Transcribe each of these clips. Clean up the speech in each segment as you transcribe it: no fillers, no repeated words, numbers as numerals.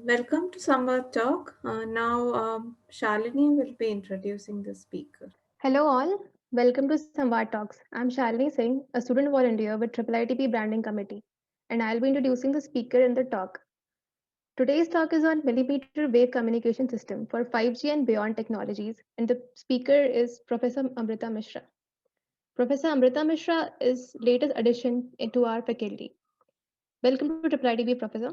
Welcome to Samvad Talk. Now, Shalini will be introducing the speaker. Hello all, welcome to Samvad Talks. I'm Shalini Singh, a student volunteer with IIITP Branding Committee, and I'll be introducing the speaker in the talk. Today's talk is on millimeter wave communication system for 5G and beyond technologies, and the speaker is Professor Amrita Mishra. Professor Amrita Mishra is latest addition into our faculty. Welcome to IIITP, Professor.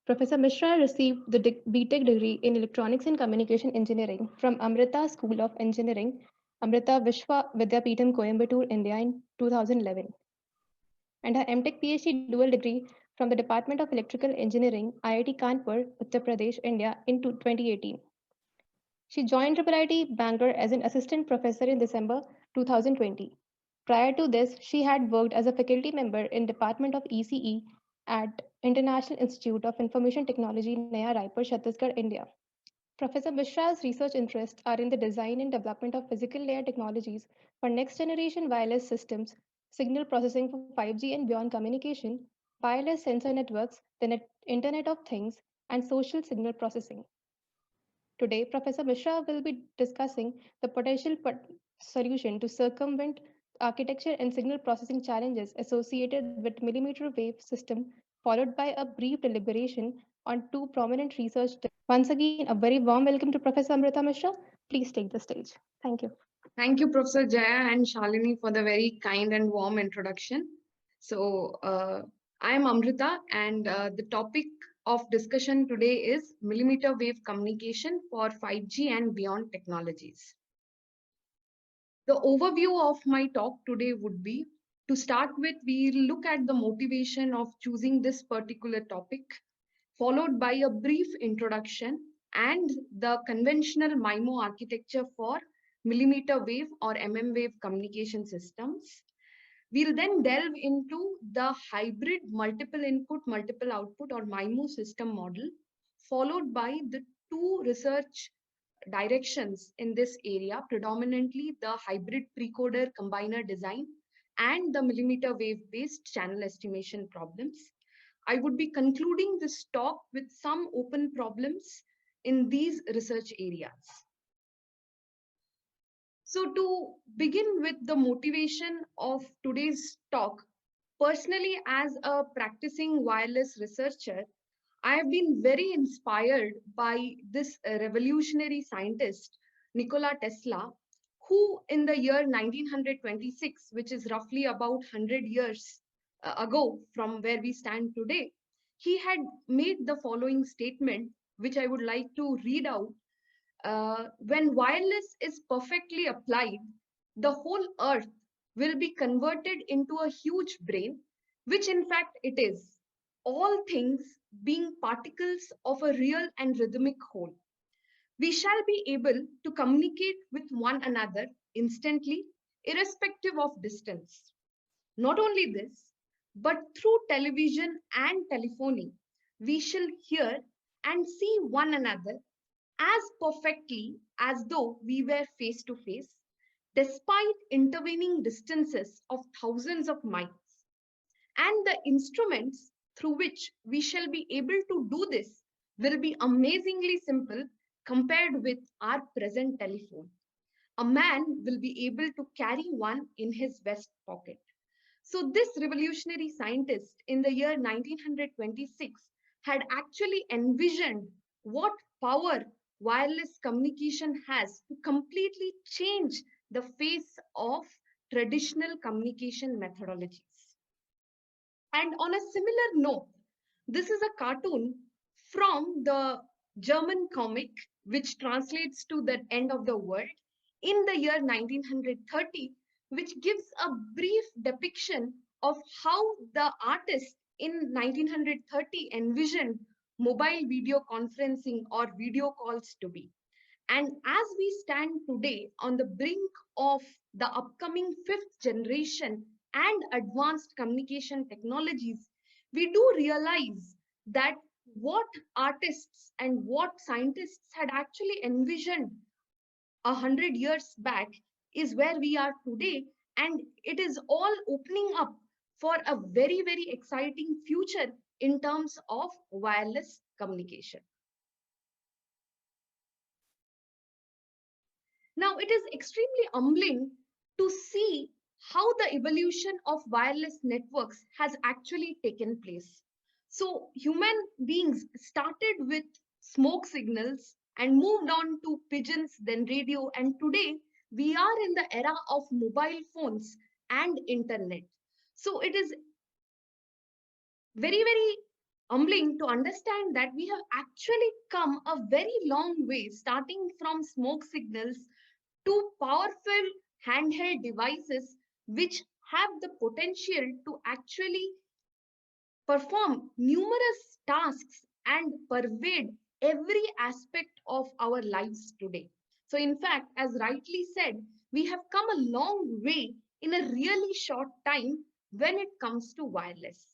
Professor Mishra received the BTech degree in Electronics and Communication Engineering from Amrita School of Engineering, Amrita Vishwa Vidyapeetham, Coimbatore, India in 2011, and her MTech PhD dual degree from the Department of Electrical Engineering, IIT Kanpur, Uttar Pradesh, India in 2018. She joined IIIT Bangalore as an assistant professor in December 2020. Prior to this, she had worked as a faculty member in Department of ECE at International Institute of Information Technology, Naya Raipur, Chhattisgarh, India. Professor Mishra's research interests are in the design and development of physical layer technologies for next generation wireless systems, signal processing for 5G and beyond communication, wireless sensor networks, the Internet of Things, and social signal processing. Today, Professor Mishra will be discussing the potential solution to circumvent architecture and signal processing challenges associated with millimeter wave system, followed by a brief deliberation on two prominent research. Once again, a very warm welcome to Professor Amrita Mishra. Please take the stage. Thank you. Thank you, Professor Jaya and Shalini, for the very kind and warm introduction. I am Amrita, and the topic of discussion today is millimeter wave communication for 5G and beyond technologies. The overview of my talk today would be, to start with, we'll look at the motivation of choosing this particular topic, followed by a brief introduction and the conventional MIMO architecture for millimeter wave or wave communication systems. We'll then delve into the hybrid multiple input, multiple output or MIMO system model, followed by the two research directions in this area, predominantly the hybrid precoder combiner design and the millimeter wave based channel estimation problems. I would be concluding this talk with some open problems in these research areas. So to begin with the motivation of today's talk, personally as a practicing wireless researcher, I have been very inspired by this revolutionary scientist, Nikola Tesla, who in the year 1926, which is roughly about 100 years ago from where we stand today, he had made the following statement, which I would like to read out. When wireless is perfectly applied, the whole earth will be converted into a huge brain, which in fact it is, all things being particles of a real and rhythmic whole. We shall be able to communicate with one another instantly, irrespective of distance. Not only this, but through television and telephony, we shall hear and see one another as perfectly as though we were face to face, despite intervening distances of thousands of miles. And the instruments through which we shall be able to do this will be amazingly simple compared with our present telephone. A man will be able to carry one in his vest pocket. So, this revolutionary scientist in the year 1926 had actually envisioned what power wireless communication has to completely change the face of traditional communication methodologies. And on a similar note, this is a cartoon from the German comic, which translates to the end of the world in the year 1930, which gives a brief depiction of how the artist in 1930 envisioned mobile video conferencing or video calls to be. And as we stand today on the brink of the upcoming fifth generation and advanced communication technologies, we do realize that what artists and what scientists had actually envisioned 100 years back is where we are today, and it is all opening up for a very, very exciting future in terms of wireless communication. Now, it is extremely humbling to see how the evolution of wireless networks has actually taken place. So, human beings started with smoke signals and moved on to pigeons, then radio, and today we are in the era of mobile phones and internet. So, it is very humbling to understand that we have actually come a very long way, starting from smoke signals to powerful handheld devices which have the potential to actually perform numerous tasks and pervade every aspect of our lives today. So, in fact, as rightly said, we have come a long way in a really short time when it comes to wireless.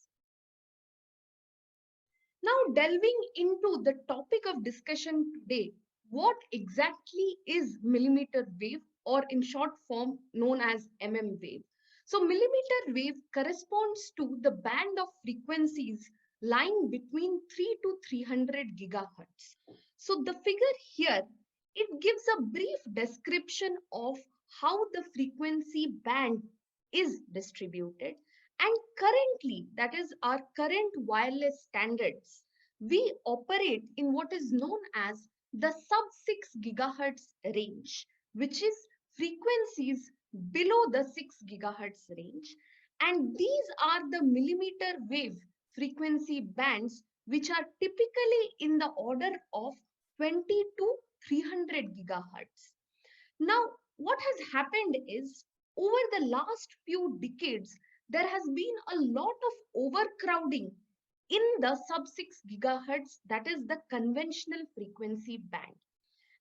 Now, delving into the topic of discussion today, what exactly is millimeter wave, or in short form known as wave? So, millimeter wave corresponds to the band of frequencies lying between 3 to 300 gigahertz. So, the figure here, it gives a brief description of how the frequency band is distributed. And currently, that is our current wireless standards, we operate in what is known as the sub 6 gigahertz range, which is frequencies below the 6 gigahertz range. And these are the millimeter wave frequency bands, which are typically in the order of 20 to 300 gigahertz. Now, what has happened is over the last few decades, there has been a lot of overcrowding in the sub 6 gigahertz, that is the conventional frequency band.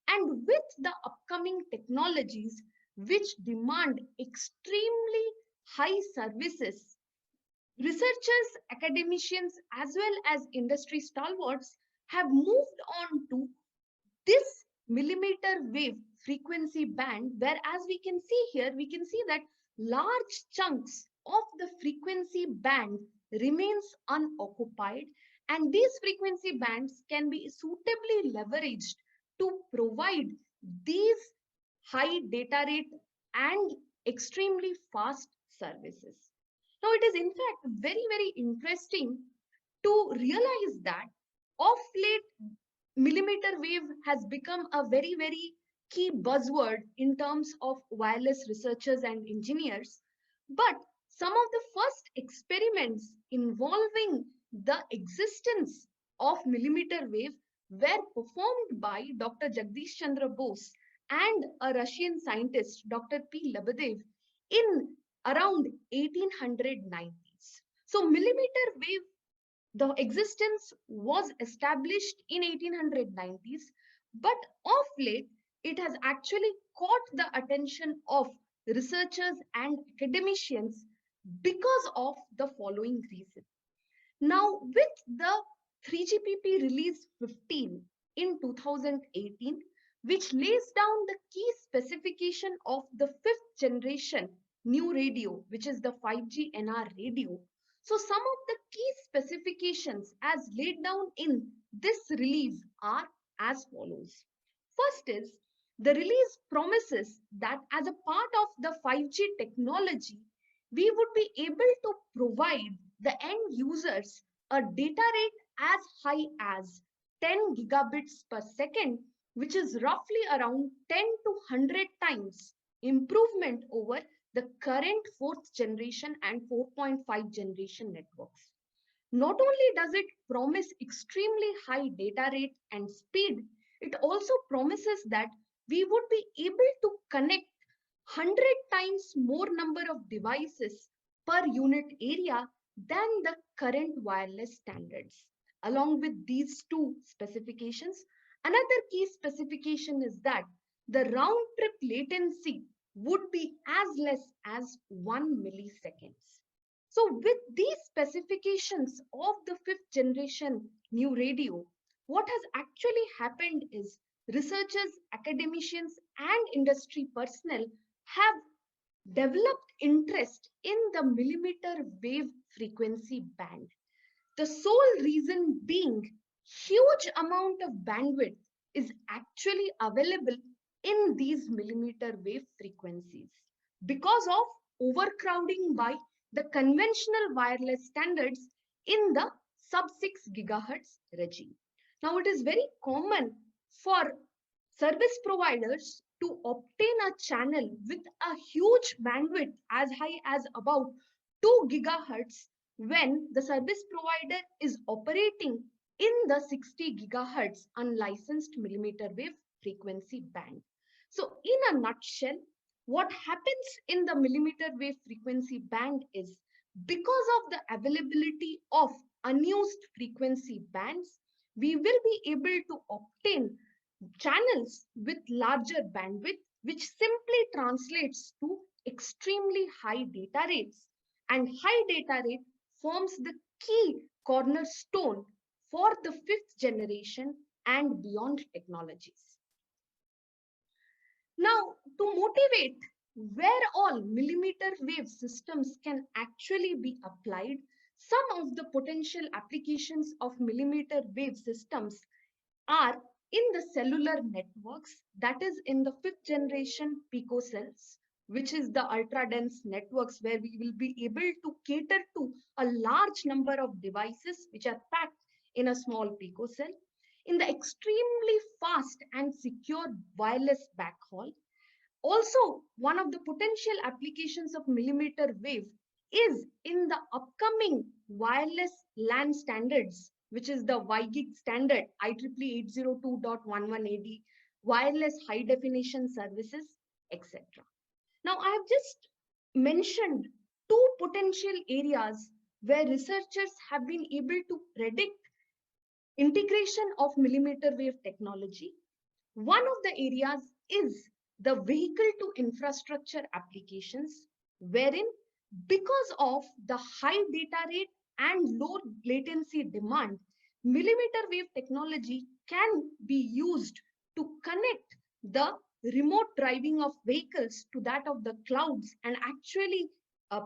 And with the upcoming technologies which demand extremely high services, researchers, academicians, as well as industry stalwarts have moved on to this millimeter wave frequency band, where, as we can see here, we can see that large chunks of the frequency band remains unoccupied, and these frequency bands can be suitably leveraged to provide these high data rate and extremely fast services. Now, it is in fact very interesting to realize that of late, millimeter wave has become a very key buzzword in terms of wireless researchers and engineers. But some of the first experiments involving the existence of millimeter wave were performed by Dr. Jagdish Chandra Bose and a Russian scientist, Dr. P. Lebedev, in around 1890s. So millimeter wave, the existence was established in 1890s, but of late it has actually caught the attention of researchers and academicians because of the following reason. Now, with the 3GPP release 15 in 2018, which lays down the key specification of the fifth generation new radio, which is the 5G NR radio. So, some of the key specifications as laid down in this release are as follows. First is, the release promises that as a part of the 5G technology, we would be able to provide the end users a data rate as high as 10 gigabits per second, which is roughly around 10 to 100 times improvement over the current fourth generation and 4.5 generation networks. Not only does it promise extremely high data rate and speed, it also promises that we would be able to connect 100 times more number of devices per unit area than the current wireless standards. Along with these two specifications, another key specification is that the round trip latency would be as less as 1 milliseconds. So, with these specifications of the fifth generation new radio, what has actually happened is researchers, academicians, and industry personnel have developed interest in the millimeter wave frequency band. The sole reason being huge amount of bandwidth is actually available in these millimeter wave frequencies because of overcrowding by the conventional wireless standards in the sub 6 gigahertz regime. Now, it is very common for service providers to obtain a channel with a huge bandwidth as high as about 2 gigahertz when the service provider is operating in the 60 gigahertz unlicensed millimeter wave frequency band. So, in a nutshell, what happens in the millimeter wave frequency band is because of the availability of unused frequency bands, we will be able to obtain channels with larger bandwidth, which simply translates to extremely high data rates. And high data rate forms the key cornerstone for the fifth generation and beyond technologies. Now, to motivate where all millimeter wave systems can actually be applied, some of the potential applications of millimeter wave systems are in the cellular networks, that is in the fifth generation picocells, which is the ultra dense networks where we will be able to cater to a large number of devices which are packed in a small picocell. In the extremely fast and secure wireless backhaul, also one of the potential applications of millimeter wave is in the upcoming wireless LAN standards, which is the WiGig standard IEEE 802.11ad, wireless high definition services, etc. Now, I have just mentioned two potential areas where researchers have been able to predict integration of millimeter wave technology. One of the areas is the vehicle to infrastructure applications, wherein because of the high data rate and low latency demand, millimeter wave technology can be used to connect the remote driving of vehicles to that of the clouds and actually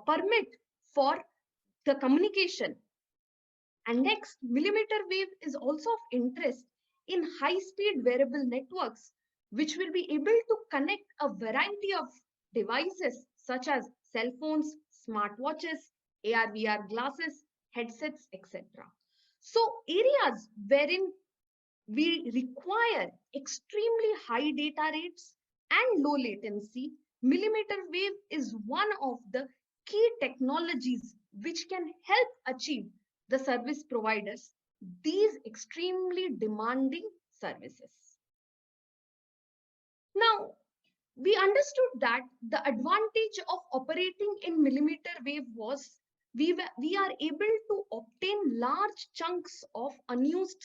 permit for the communication. And next, millimeter wave is also of interest in high-speed wearable networks, which will be able to connect a variety of devices such as cell phones, smartwatches, AR/VR glasses, headsets, etc. So areas wherein we require extremely high data rates and low latency, millimeter wave is one of the key technologies which can help achieve the service providers these extremely demanding services. Now, we understood that the advantage of operating in millimeter wave was we are able to obtain large chunks of unused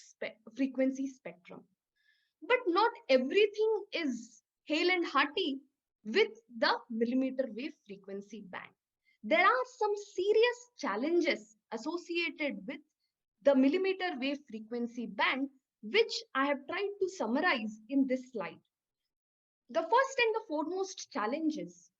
frequency spectrum. But not everything is hale and hearty with the millimeter wave frequency band. There are some serious challenges associated with the millimeter wave frequency band, which I have tried to summarize in this slide. The first and the foremost challenge is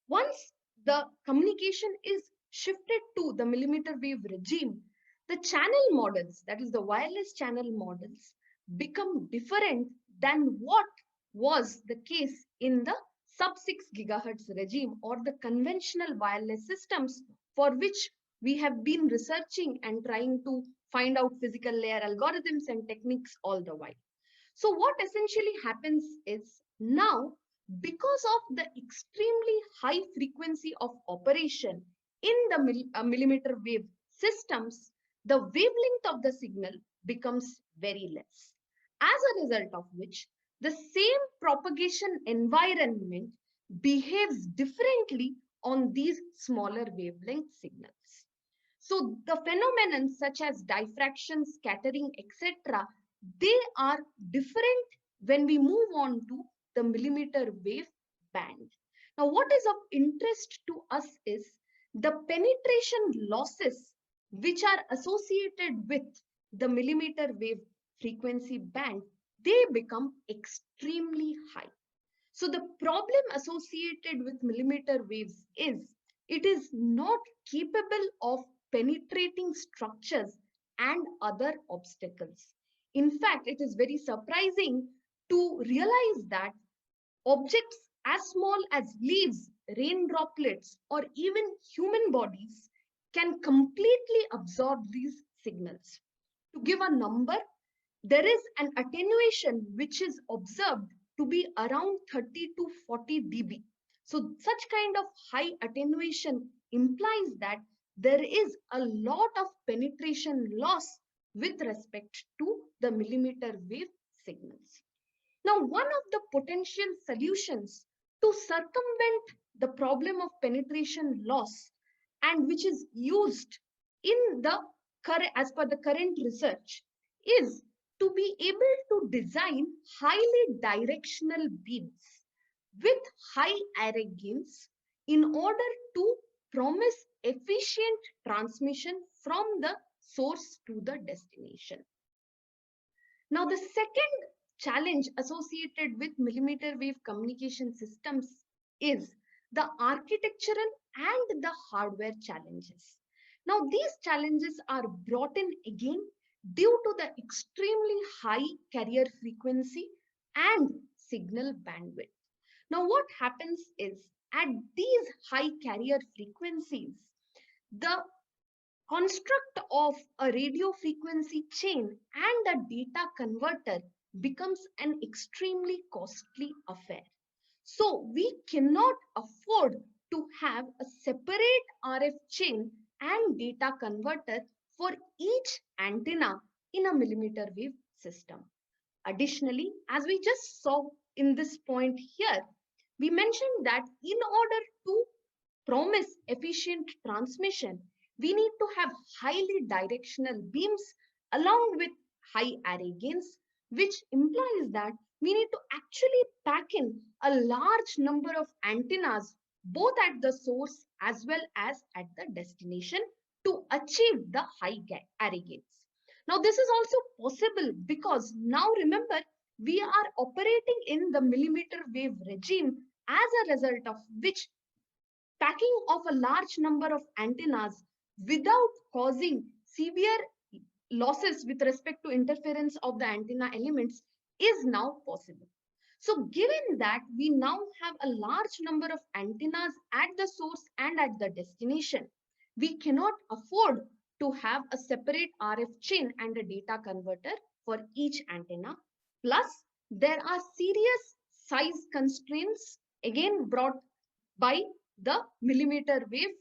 once the communication is shifted to the millimeter wave regime, the channel models, that is the wireless channel models, become different than what was the case in the sub 6 gigahertz regime or the conventional wireless systems for which we have been researching and trying to find out physical layer algorithms and techniques all the while. So what essentially happens is now, because of the extremely high frequency of operation in the millimeter wave systems, the wavelength of the signal becomes very less. As a result of which, the same propagation environment behaves differently on these smaller wavelength signals. So the phenomenon such as diffraction, scattering, etc., they are different when we move on to the millimeter wave band. Now, what is of interest to us is the penetration losses which are associated with the millimeter wave frequency band, they become extremely high. So the problem associated with millimeter waves is it is not capable of penetrating structures and other obstacles. In fact, it is very surprising to realize that objects as small as leaves, rain droplets, or even human bodies can completely absorb these signals. To give a number, there is an attenuation which is observed to be around 30 to 40 dB. So such kind of high attenuation implies that there is a lot of penetration loss with respect to the millimeter wave signals. Now, one of the potential solutions to circumvent the problem of penetration loss, and which is used in the current, as per the current research, is to be able to design highly directional beams with high array gains in order to promise efficient transmission from the source to the destination. Now, the second challenge associated with millimeter wave communication systems is the architectural and the hardware challenges. Now, these challenges are brought in again due to the extremely high carrier frequency and signal bandwidth. Now, what happens is at these high carrier frequencies, the construct of a radio frequency chain and a data converter becomes an extremely costly affair. So we cannot afford to have a separate RF chain and data converter for each antenna in a millimeter wave system. Additionally, as we just saw in this point here, we mentioned that in order to promise efficient transmission, we need to have highly directional beams along with high array gains, which implies that we need to actually pack in a large number of antennas both at the source as well as at the destination to achieve the high array gains. Now, this is also possible because now remember, we are operating in the millimeter wave regime, as a result of which packing of a large number of antennas without causing severe losses with respect to interference of the antenna elements is now possible. So given that we now have a large number of antennas at the source and at the destination, we cannot afford to have a separate RF chain and a data converter for each antenna. Plus, there are serious size constraints again brought by the millimeter wave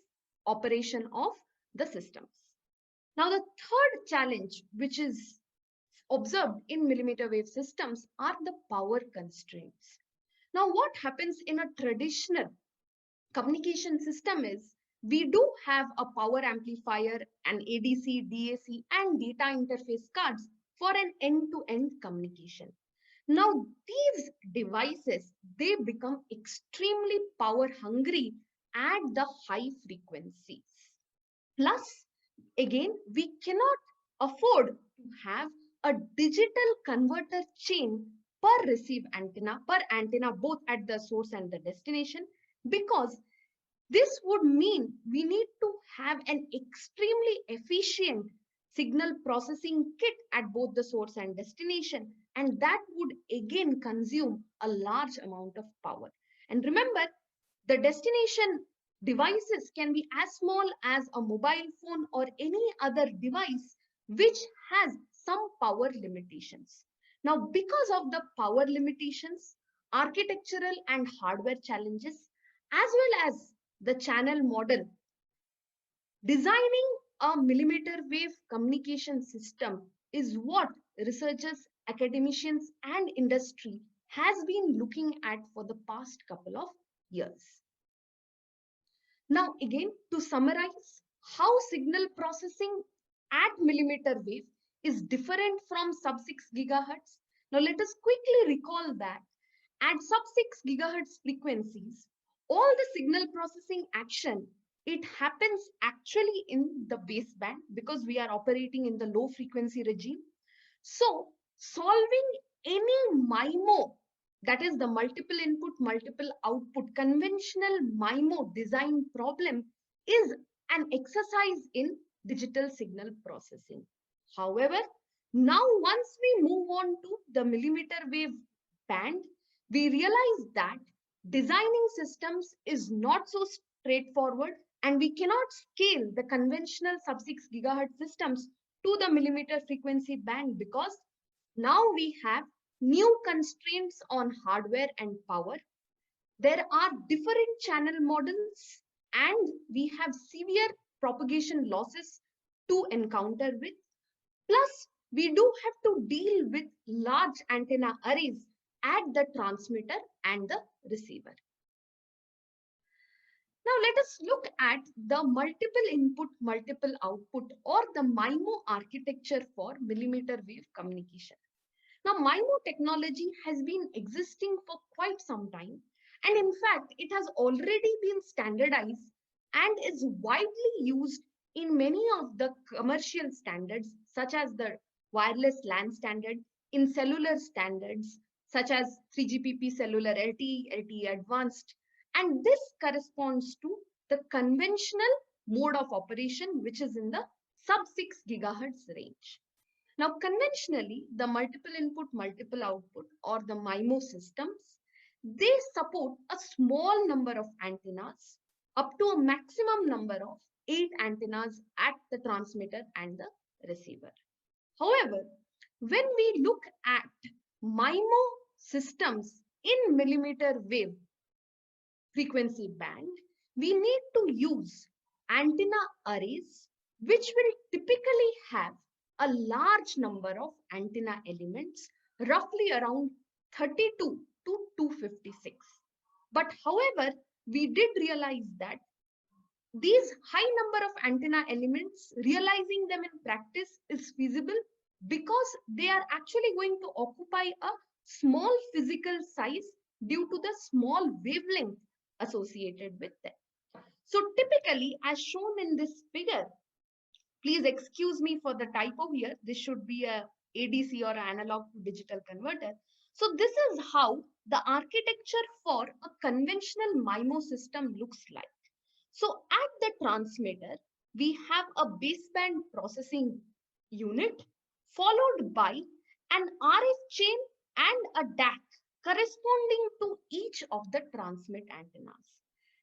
operation of the systems. Now, the third challenge which is observed in millimeter wave systems are the power constraints. Now, what happens in a traditional communication system is we do have a power amplifier, an ADC, DAC, and data interface cards for an end-to-end communication. Now, these devices, they become extremely power hungry at the high frequencies. Plus, again, we cannot afford to have a digital converter chain per receive antenna, both at the source and the destination, because this would mean we need to have an extremely efficient signal processing kit at both the source and destination, and that would again consume a large amount of power. And remember, the destination devices can be as small as a mobile phone or any other device which has some power limitations. Now, because of the power limitations, architectural and hardware challenges, as well as the channel model, designing a millimeter wave communication system is what researchers, academicians, and industry has been looking at for the past couple of years. Now, again, to summarize how signal processing at millimeter wave is different from sub-6 gigahertz. Now, let us quickly recall that at sub-6 gigahertz frequencies, all the signal processing action, it happens actually in the baseband because we are operating in the low frequency regime. So, solving any MIMO, that is the multiple input, multiple output, conventional MIMO design problem is an exercise in digital signal processing. However, now once we move on to the millimeter wave band, we realize that designing systems is not so straightforward, and we cannot scale the conventional sub-6 gigahertz systems to the millimeter frequency band because now we have new constraints on hardware and power. There are different channel models, and we have severe propagation losses to encounter with. Plus, we do have to deal with large antenna arrays at the transmitter and the receiver. Now let us look at the multiple input, multiple output, or the MIMO architecture for millimeter wave communication. Now, MIMO technology has been existing for quite some time, and in fact, it has already been standardized and is widely used in many of the commercial standards, such as the wireless LAN standard, in cellular standards, such as 3GPP cellular LTE, LTE advanced, and this corresponds to the conventional mode of operation, which is in the sub-6 gigahertz range. Now, conventionally, the multiple input, multiple output, or the MIMO systems, they support a small number of antennas up to a maximum number of 8 antennas at the transmitter and the receiver. However, when we look at MIMO systems in millimeter wave frequency band, we need to use antenna arrays, which will typically have a large number of antenna elements, roughly around 32 to 256. But however, we did realize that these high number of antenna elements, realizing them in practice is feasible because they are actually going to occupy a small physical size due to the small wavelength associated with them. So typically, as shown in this figure, please excuse me for the typo here. This should be a ADC or analog to digital converter. So this is how the architecture for a conventional MIMO system looks like. So at the transmitter, we have a baseband processing unit followed by an RF chain and a DAC corresponding to each of the transmit antennas.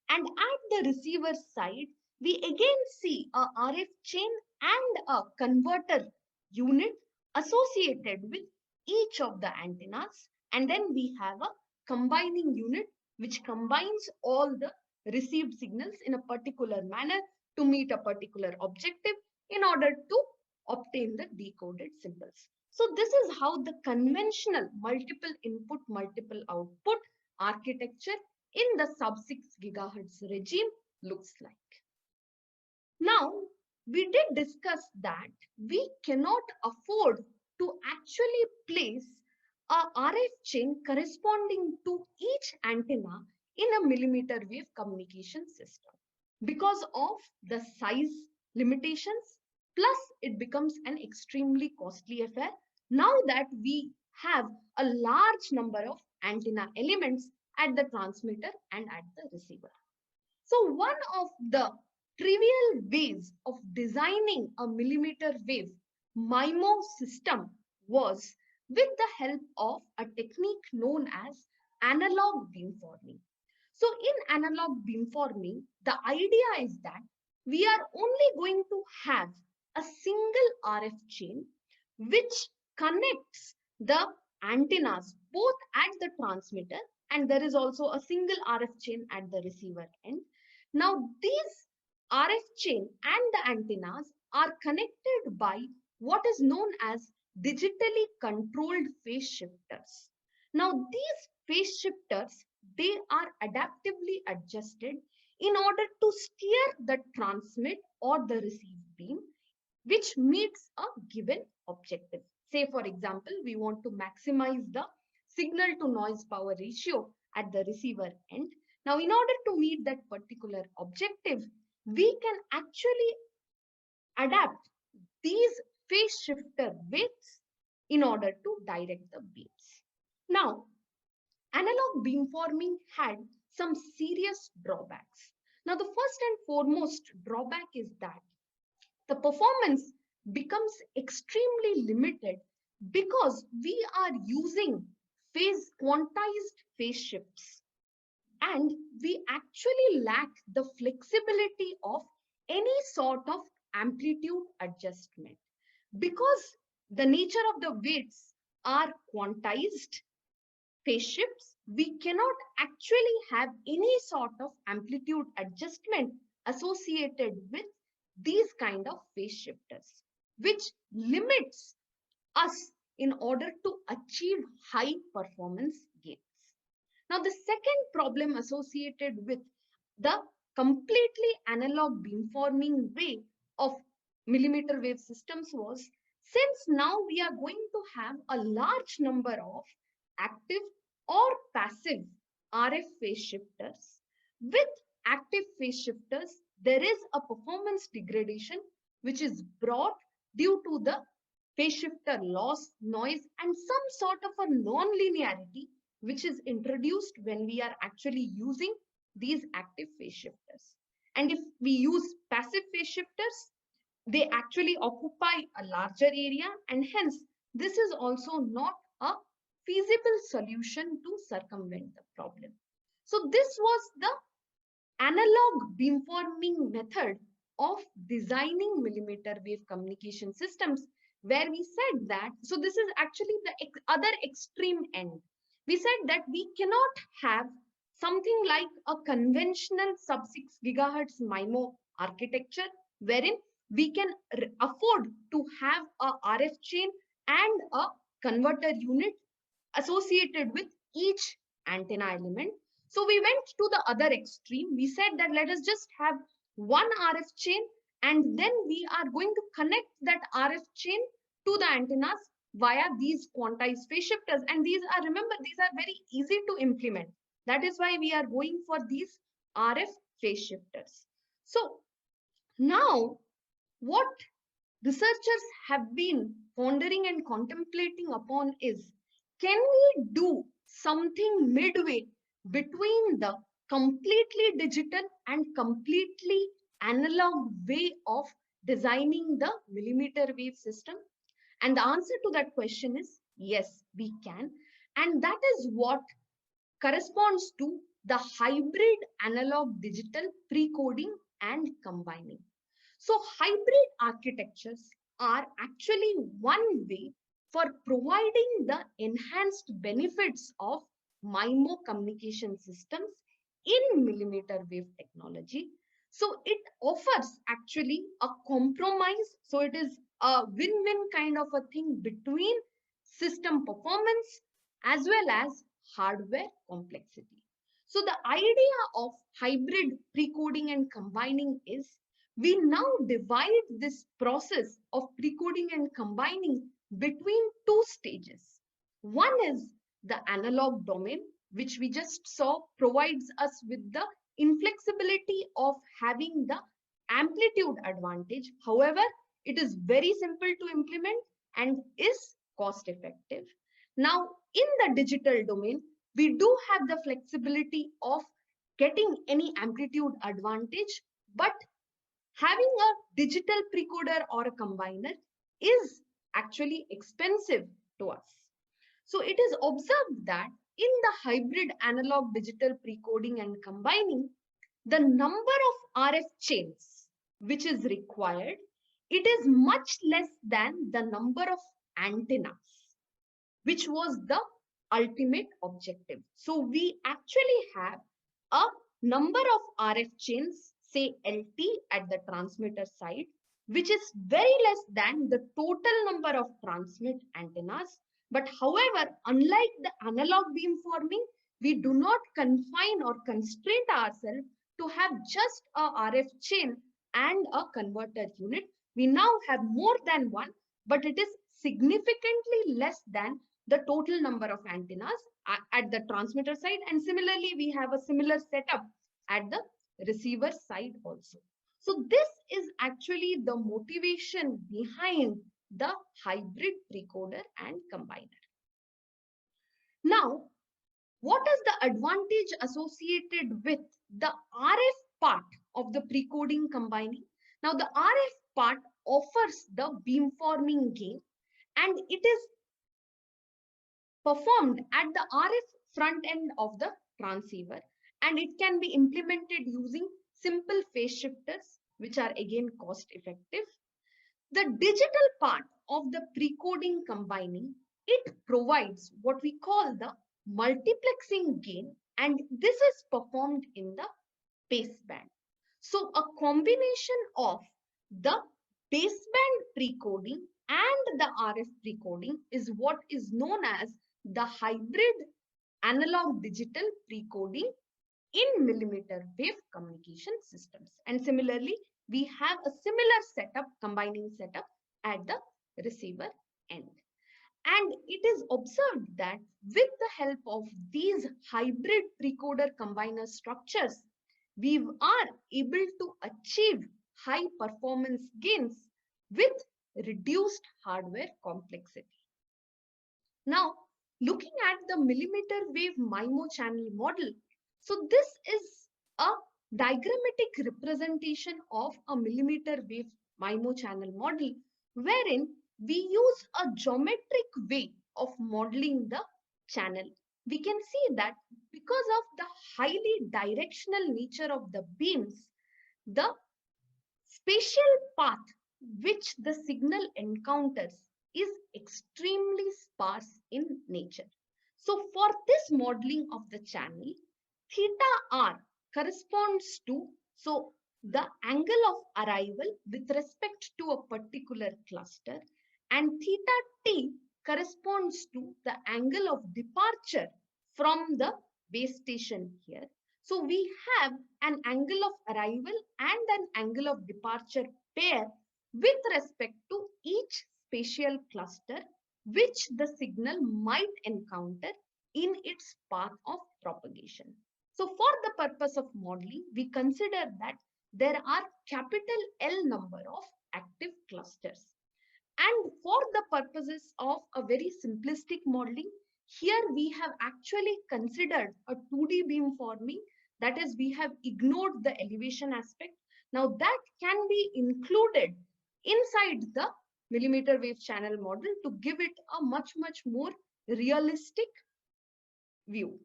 And at the receiver side, we again see a RF chain and a converter unit associated with each of the antennas. And then we have a combining unit which combines all the received signals in a particular manner to meet a particular objective in order to obtain the decoded symbols. So this is how the conventional multiple input, multiple output architecture in the sub-6 gigahertz regime looks like. Now, we did discuss that we cannot afford to actually place a RF chain corresponding to each antenna in a millimeter wave communication system because of the size limitations, plus it becomes an extremely costly affair now that we have a large number of antenna elements at the transmitter and at the receiver. So one of the trivial ways of designing a millimeter wave MIMO system was with the help of a technique known as analog beamforming. So in analog beamforming, the idea is that we are only going to have a single RF chain which connects the antennas both at the transmitter, and there is also a single RF chain at the receiver end. Now these RF chain and the antennas are connected by what is known as digitally controlled phase shifters. Now these phase shifters, they are adaptively adjusted in order to steer the transmit or the receive beam which meets a given objective. Say for example, we want to maximize the signal to noise power ratio at the receiver end. Now in order to meet that particular objective, we can actually adapt these phase shifter weights in order to direct the beams. Now, analog beamforming had some serious drawbacks. Now, the first and foremost drawback is that the performance becomes extremely limited because we are using quantized phase shifts, and we actually lack the flexibility of any sort of amplitude adjustment because the nature of the weights are quantized phase shifts. We cannot actually have any sort of amplitude adjustment associated with these kind of phase shifters, which limits us in order to achieve high performance gains. Now, the second problem associated with the completely analog beamforming way of millimeter wave systems was, since now we are going to have a large number of active or passive RF phase shifters. With active phase shifters, there is a performance degradation which is brought due to the phase shifter loss, noise, and some sort of a non-linearity which is introduced when we are actually using these active phase shifters. And if we use passive phase shifters, they actually occupy a larger area, and hence this is also not a feasible solution to circumvent the problem. So this was the analog beamforming method of designing millimeter wave communication systems, where we said that, so this is actually the other extreme end. We said that we cannot have something like a conventional sub 6 gigahertz MIMO architecture, wherein we can afford to have a RF chain and a converter unit associated with each antenna element. So we went to the other extreme. We said that let us just have one RF chain, and then we are going to connect that RF chain to the antennas via these quantized phase shifters. And these are, remember, these are very easy to implement. That is why we are going for these RF phase shifters. So now what researchers have been pondering and contemplating upon is, can we do something midway between the completely digital and completely analog way of designing the millimeter wave system? And the answer to that question is yes, we can. And that is what corresponds to the hybrid analog digital pre-coding and combining. So hybrid architectures are actually one way for providing the enhanced benefits of MIMO communication systems in millimeter wave technology. So it offers actually a compromise. So it is a win-win kind of a thing between system performance as well as hardware complexity. So the idea of hybrid pre-coding and combining is, we now divide this process of pre-coding and combining between two stages. One is the analog domain, which we just saw provides us with the inflexibility of having the amplitude advantage. However, it is very simple to implement and is cost effective. Now, in the digital domain, we do have the flexibility of getting any amplitude advantage, but having a digital precoder or a combiner is actually expensive to us. So it is observed that in the hybrid analog digital precoding and combining, the number of RF chains which is required, it is much less than the number of antennas, which was the ultimate objective. So we actually have a number of RF chains, say LT at the transmitter side, which is very less than the total number of transmit antennas. But however, unlike the analog beamforming, we do not confine or constrain ourselves to have just a RF chain and a converter unit. We now have more than one, but it is significantly less than the total number of antennas at the transmitter side. And similarly, we have a similar setup at the receiver side also. So this is actually the motivation behind the hybrid precoder and combiner. Now, what is the advantage associated with the RF part of the precoding combining? Now, the RF part offers the beamforming gain, and it is performed at the RF front end of the transceiver, and it can be implemented using simple phase shifters, which are again cost effective. The digital part of the precoding combining, it provides what we call the multiplexing gain, and this is performed in the baseband. So a combination of the baseband precoding and the RF precoding is what is known as the hybrid analog digital precoding in millimeter wave communication systems. And similarly, we have a similar setup, combining setup at the receiver end. And it is observed that with the help of these hybrid precoder combiner structures, we are able to achieve high performance gains with reduced hardware complexity. Now, looking at the millimeter wave MIMO channel model, so this is a diagrammatic representation of a millimeter wave MIMO channel model, wherein we use a geometric way of modeling the channel. We can see that because of the highly directional nature of the beams, the spatial path which the signal encounters is extremely sparse in nature. So for this modeling of the channel, theta r corresponds to the angle of arrival with respect to a particular cluster, and theta t corresponds to the angle of departure from the base station here. So we have an angle of arrival and an angle of departure pair with respect to each spatial cluster which the signal might encounter in its path of propagation. So for the purpose of modeling, we consider that there are capital L number of active clusters. And for the purposes of a very simplistic modeling, here we have actually considered a 2D beamforming. That is, we have ignored the elevation aspect. Now that can be included inside the millimeter wave channel model to give it a much more realistic view.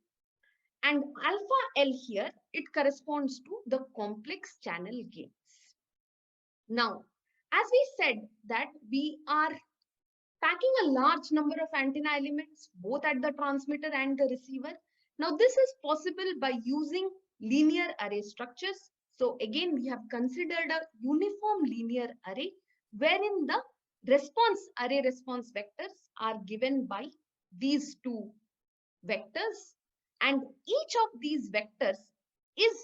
And alpha L here, it corresponds to the complex channel gains. Now, as we said that we are packing a large number of antenna elements both at the transmitter and the receiver. Now this is possible by using linear array structures. So again, we have considered a uniform linear array wherein the array response vectors are given by these two vectors, and each of these vectors is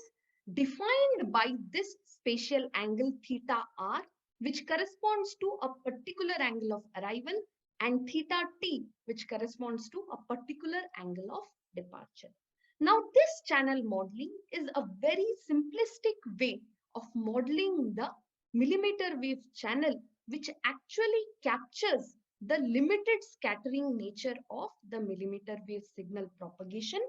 defined by this spatial angle theta r, which corresponds to a particular angle of arrival, and theta t, which corresponds to a particular angle of departure. Now, this channel modeling is a very simplistic way of modeling the millimeter wave channel, which actually captures the limited scattering nature of the millimeter wave signal propagation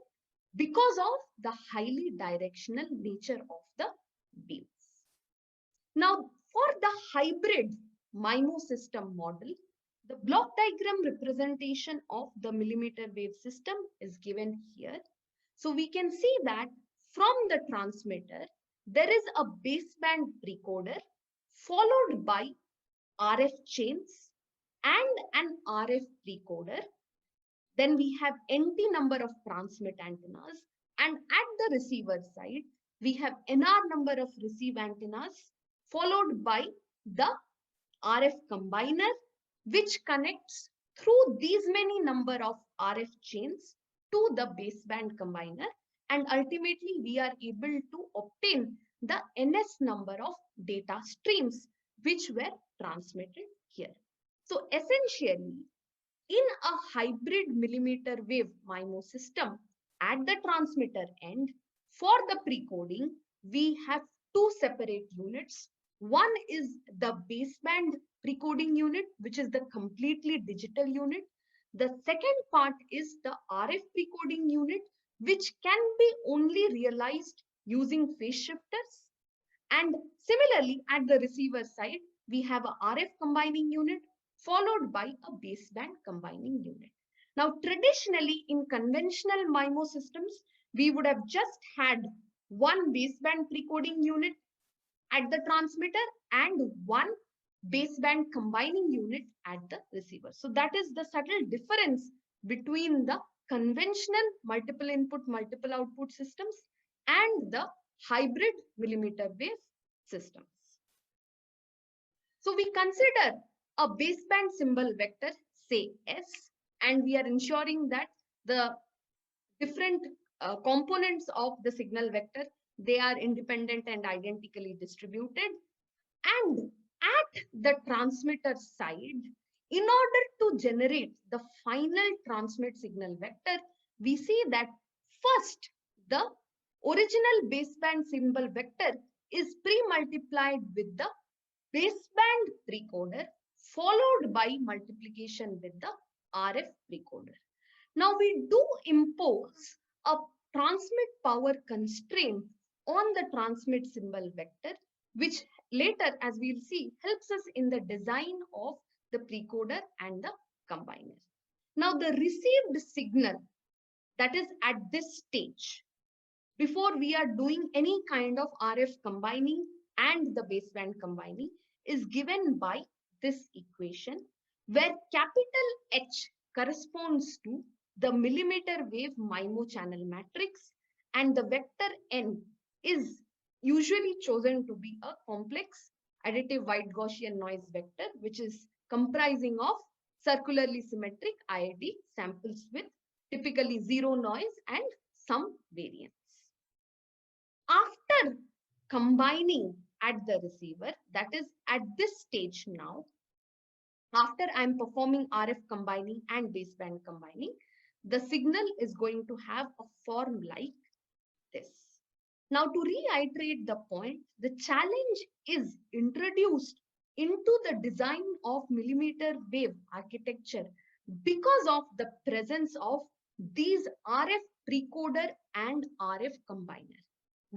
because of the highly directional nature of the beams. Now, for the hybrid MIMO system model, the block diagram representation of the millimeter wave system is given here. So we can see that from the transmitter, there is a baseband precoder followed by RF chains and an RF precoder. Then we have NT number of transmit antennas, and at the receiver side, we have NR number of receive antennas followed by the RF combiner, which connects through these many number of RF chains to the baseband combiner, and ultimately we are able to obtain the NS number of data streams which were transmitted here. So essentially, in a hybrid millimeter wave MIMO system, at the transmitter end, for the precoding, we have two separate units. One is the baseband precoding unit, which is the completely digital unit. The second part is the RF precoding unit, which can be only realized using phase shifters. And similarly, at the receiver side, we have a RF combining unit followed by a baseband combining unit. Now, traditionally in conventional MIMO systems, we would have just had one baseband precoding unit at the transmitter and one baseband combining unit at the receiver. So that is the subtle difference between the conventional multiple input, multiple output systems and the hybrid millimeter wave systems. So we consider a baseband symbol vector, say S, and we are ensuring that the different components of the signal vector, they are independent and identically distributed. And at the transmitter side, in order to generate the final transmit signal vector, we see that first the original baseband symbol vector is pre-multiplied with the baseband precoder followed by multiplication with the RF precoder. Now we do impose a transmit power constraint on the transmit symbol vector, which later, as we'll see, helps us in the design of the precoder and the combiner. Now the received signal, that is at this stage, before we are doing any kind of RF combining and the baseband combining, is given by this equation, where capital H corresponds to the millimeter wave MIMO channel matrix and the vector N is usually chosen to be a complex additive white Gaussian noise vector, which is comprising of circularly symmetric IID samples with typically zero noise and some variance. After combining at the receiver, that is at this stage now, after I'm performing RF combining and baseband combining, the signal is going to have a form like this. Now, to reiterate the point, the challenge is introduced into the design of millimeter wave architecture because of the presence of these RF precoder and RF combiner,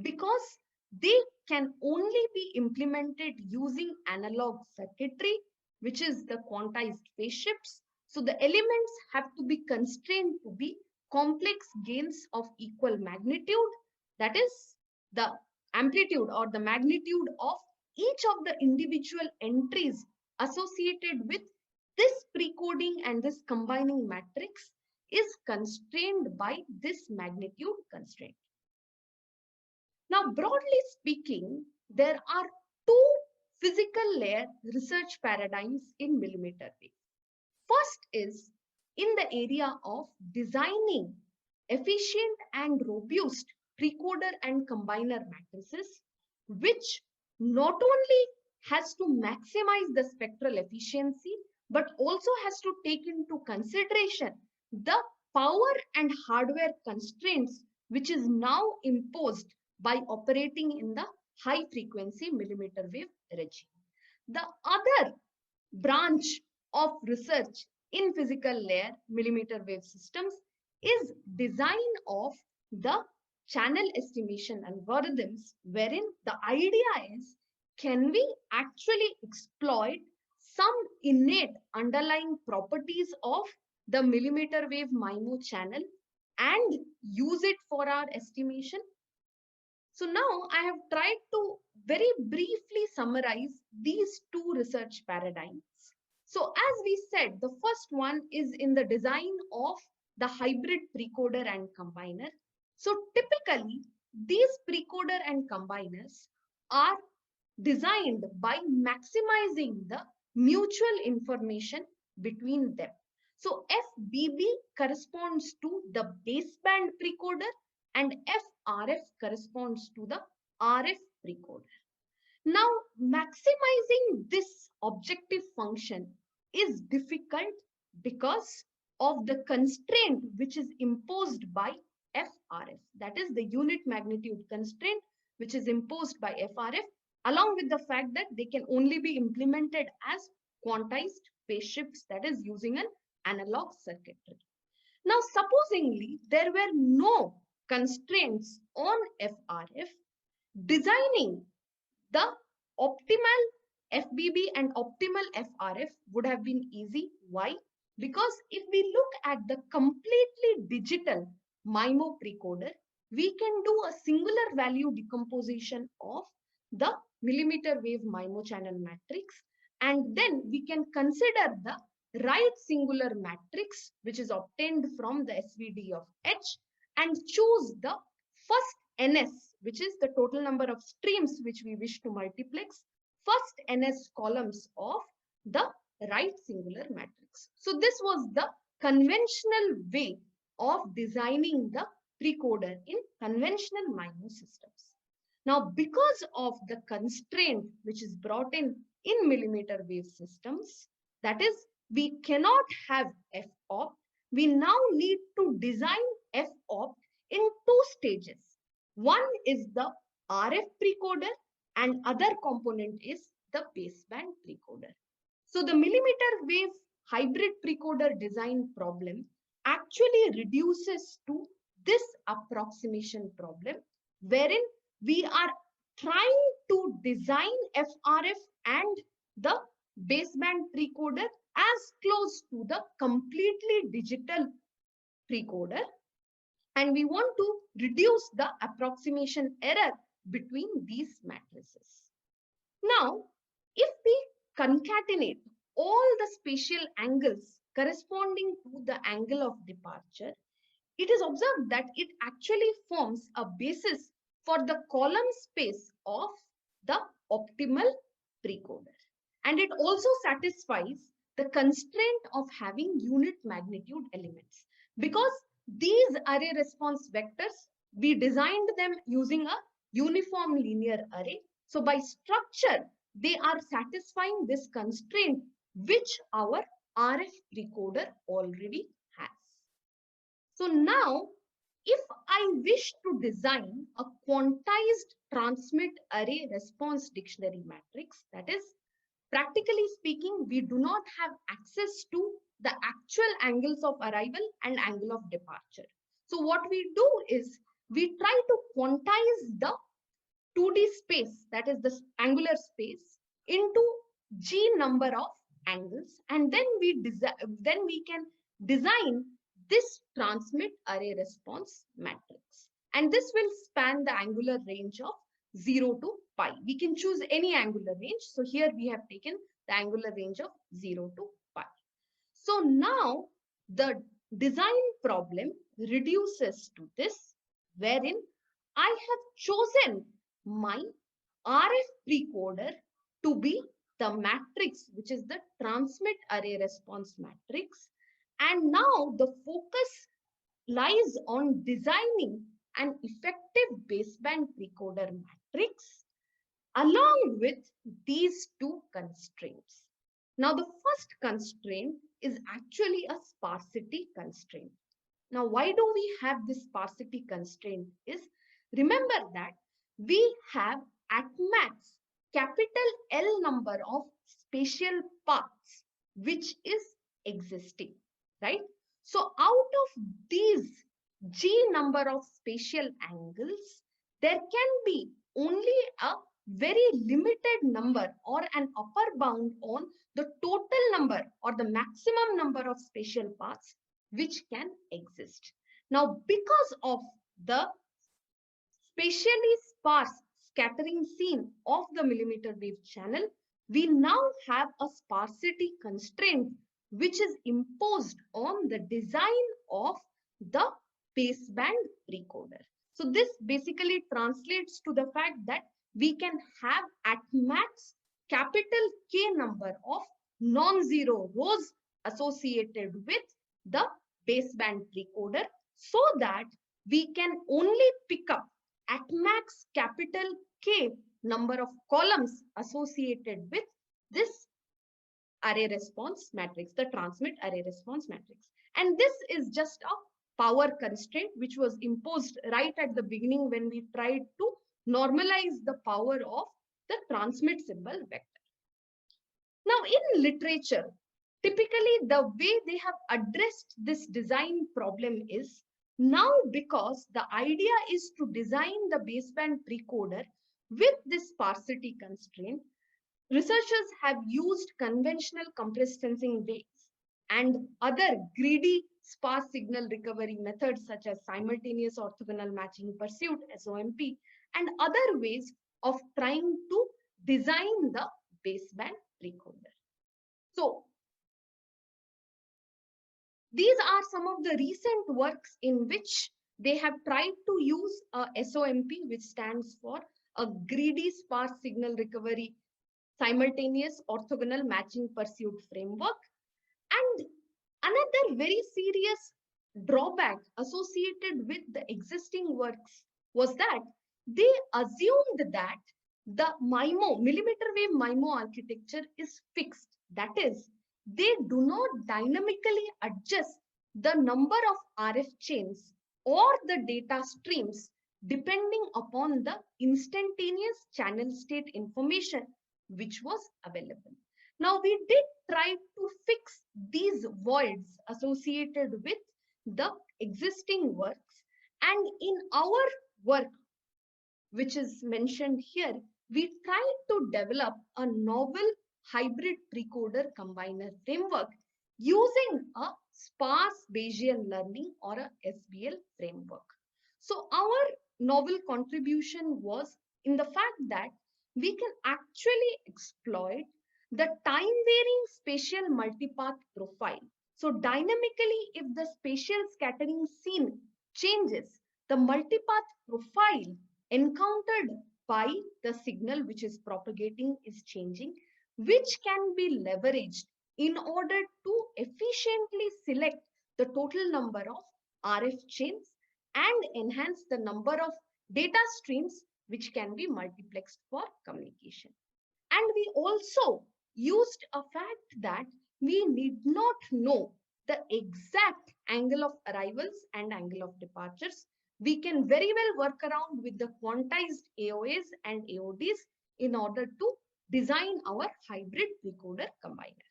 because they can only be implemented using analog circuitry, which is the quantized phase shifts. So the elements have to be constrained to be complex gains of equal magnitude, that is the amplitude or the magnitude of each of the individual entries associated with this precoding and this combining matrix is constrained by this magnitude constraint. Now, broadly speaking, there are two physical layer research paradigms in millimeter wave. First is in the area of designing efficient and robust precoder and combiner matrices, which not only has to maximize the spectral efficiency, but also has to take into consideration the power and hardware constraints which is now imposed by operating in the high frequency millimeter wave regime. The other branch of research in physical layer millimeter wave systems is design of the channel estimation algorithms, wherein the idea is, can we actually exploit some innate underlying properties of the millimeter wave MIMO channel and use it for our estimation? So now I have tried to very briefly summarize these two research paradigms. So as we said, the first one is in the design of the hybrid precoder and combiner. So typically, these precoder and combiners are designed by maximizing the mutual information between them. So FBB corresponds to the baseband precoder and FRF corresponds to the RF precoder. Now, maximizing this objective function is difficult because of the constraint which is imposed by FRF, that is the unit magnitude constraint which is imposed by FRF, along with the fact that they can only be implemented as quantized phase shifts, that is using an analog circuitry. Now, supposingly there were no constraints on FRF, designing the optimal FBB and optimal FRF would have been easy. Why? Because if we look at the completely digital MIMO precoder, we can do a singular value decomposition of the millimeter wave MIMO channel matrix, and then we can consider the right singular matrix which is obtained from the SVD of H and choose the first NS, which is the total number of streams which we wish to multiplex, first NS columns of the right singular matrix. So this was the conventional way of designing the precoder in conventional MIMO systems. Now, because of the constraint which is brought in millimeter wave systems, that is, we cannot have FOPT, we now need to design FOPT in two stages. One is the RF precoder and other component is the baseband precoder. So the millimeter wave hybrid precoder design problem actually reduces to this approximation problem, wherein we are trying to design FRF and the baseband precoder as close to the completely digital precoder, and we want to reduce the approximation error between these matrices. Now, if we concatenate all the spatial angles corresponding to the angle of departure, it is observed that it actually forms a basis for the column space of the optimal precoder. And it also satisfies the constraint of having unit magnitude elements, because these array response vectors, we designed them using a uniform linear array. So by structure, they are satisfying this constraint which our RF precoder already has. So now, if I wish to design a quantized transmit array response dictionary matrix, that is, practically speaking, we do not have access to the actual angles of arrival and angle of departure. So what we do is we try to quantize the 2D space, that is the angular space, into G number of angles, and then we can design this transmit array response matrix. And this will span the angular range of 0 to pi. We can choose any angular range. So here we have taken the angular range of 0 to pi. So now the design problem reduces to this, wherein I have chosen my RF precoder to be the matrix, which is the transmit array response matrix. And now the focus lies on designing an effective baseband precoder matrix along with these two constraints. Now, the first constraint is actually a sparsity constraint. Now, why do we have this sparsity constraint? Is remember that we have at max capital L number of spatial paths which is existing, right? So out of these G number of spatial angles, there can be only a very limited number or an upper bound on the total number or the maximum number of spatial paths which can exist. Now, because of the spatially sparse scattering scene of the millimeter wave channel, we now have a sparsity constraint which is imposed on the design of the baseband precoder. So this basically translates to the fact that we can have at max capital K number of non-zero rows associated with the baseband precoder, so that we can only pick up at max capital K number of columns associated with this array response matrix, the transmit array response matrix. And this is just a power constraint which was imposed right at the beginning when we tried to normalize the power of the transmit symbol vector. Now, in literature, typically the way they have addressed this design problem is, now because the idea is to design the baseband precoder with this sparsity constraint, researchers have used conventional compressed sensing waves and other greedy sparse signal recovery methods such as simultaneous orthogonal matching pursuit, SOMP, and other ways of trying to design the baseband recorder. So these are some of the recent works in which they have tried to use a SOMP, which stands for a greedy sparse signal recovery simultaneous orthogonal matching pursuit framework. And another very serious drawback associated with the existing works was that they assumed that the MIMO, millimeter wave MIMO architecture is fixed. That is, they do not dynamically adjust the number of RF chains or the data streams depending upon the instantaneous channel state information which was available. Now, we did try to fix these voids associated with the existing works, and in our work, which is mentioned here, we tried to develop a novel hybrid precoder combiner framework using a sparse Bayesian learning or a SBL framework. So our novel contribution was in the fact that we can actually exploit the time-varying spatial multipath profile. So dynamically, if the spatial scattering scene changes, the multipath profile encountered by the signal which is propagating is changing, which can be leveraged in order to efficiently select the total number of RF chains and enhance the number of data streams which can be multiplexed for communication. And we also used a fact that we need not know the exact angle of arrivals and angle of departures. We can very well work around with the quantized AOAs and AODs in order to design our hybrid precoder combiner.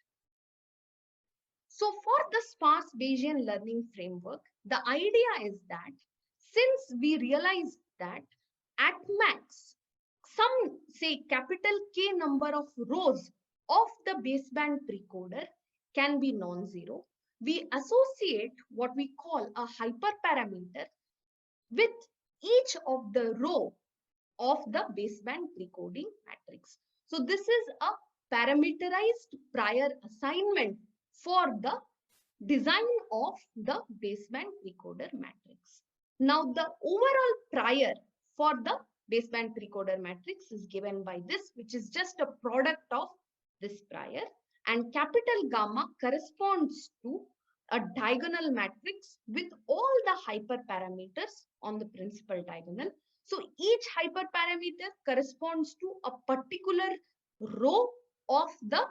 So for the sparse Bayesian learning framework, the idea is that since we realized that at max, some say capital K number of rows of the baseband precoder can be non-zero, we associate what we call a hyperparameter with each of the row of the baseband precoding matrix. So this is a parameterized prior assignment for the design of the baseband precoder matrix. Now the overall prior for the baseband precoder matrix is given by this, which is just a product of this prior, and capital gamma corresponds to a diagonal matrix with all the hyperparameters on the principal diagonal. So each hyperparameter corresponds to a particular row of the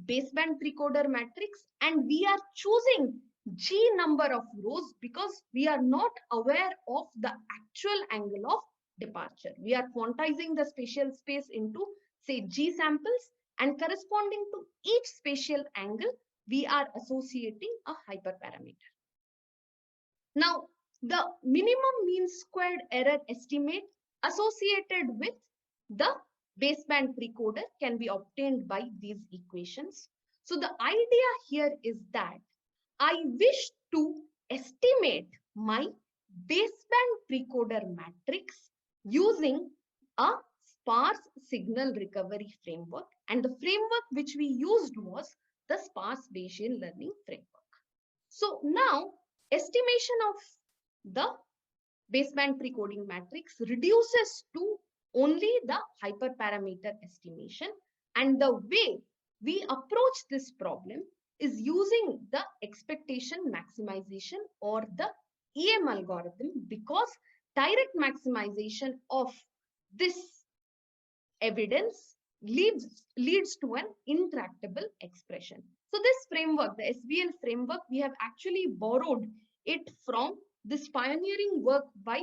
baseband precoder matrix, and we are choosing G number of rows because we are not aware of the actual angle of departure. We are quantizing the spatial space into, say, G samples, and corresponding to each spatial angle, we are associating a hyperparameter. Now, the minimum mean squared error estimate associated with the baseband precoder can be obtained by these equations. So the idea here is that I wish to estimate my baseband precoder matrix using a sparse signal recovery framework, and the framework which we used was the sparse Bayesian learning framework. So now estimation of the baseband precoding matrix reduces to only the hyperparameter estimation, and the way we approach this problem is using the expectation maximization or the EM algorithm, because direct maximization of this evidence leads to an intractable expression. So this framework, the SBL framework, we have actually borrowed it from this pioneering work by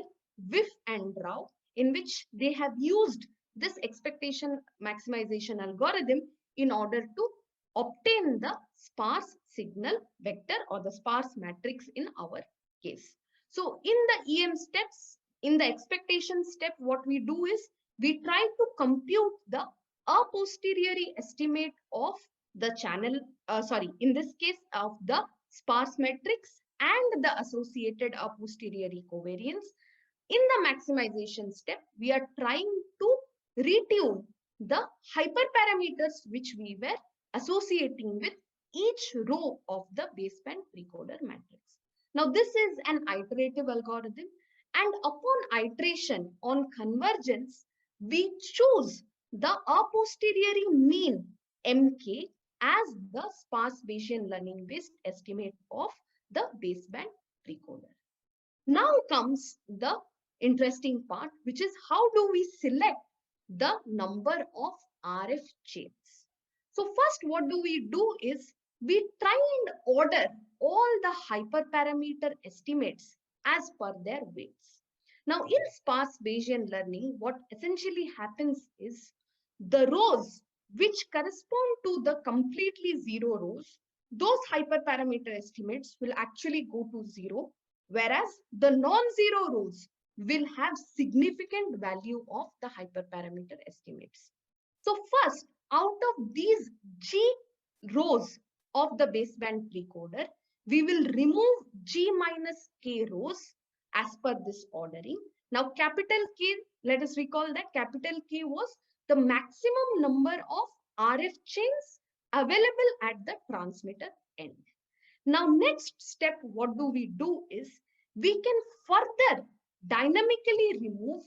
Wiff and Rao, in which they have used this expectation maximization algorithm in order to obtain the sparse signal vector or the sparse matrix in our case. So in the EM steps, in the expectation step, what we do is we try to compute the a posteriori estimate of the channel, in this case of the sparse matrix and the associated a posteriori covariance. In the maximization step, we are trying to retune the hyperparameters which we were associating with each row of the baseband precoder matrix. Now, this is an iterative algorithm, and upon iteration on convergence, we choose the a posteriori mean MK as the sparse Bayesian learning based estimate of the baseband precoder. Now comes the interesting part, which is how do we select the number of RF chains. So first what do we do is we try and order all the hyperparameter estimates as per their weights. Now in sparse Bayesian learning, what essentially happens is the rows which correspond to the completely zero rows, those hyperparameter estimates will actually go to zero, whereas the non-zero rows will have significant value of the hyperparameter estimates. So first, out of these G rows of the baseband precoder, we will remove G minus K rows as per this ordering. Now capital K, let us recall that capital K was the maximum number of RF chains available at the transmitter end. Now, next step, what do we do is we can further dynamically remove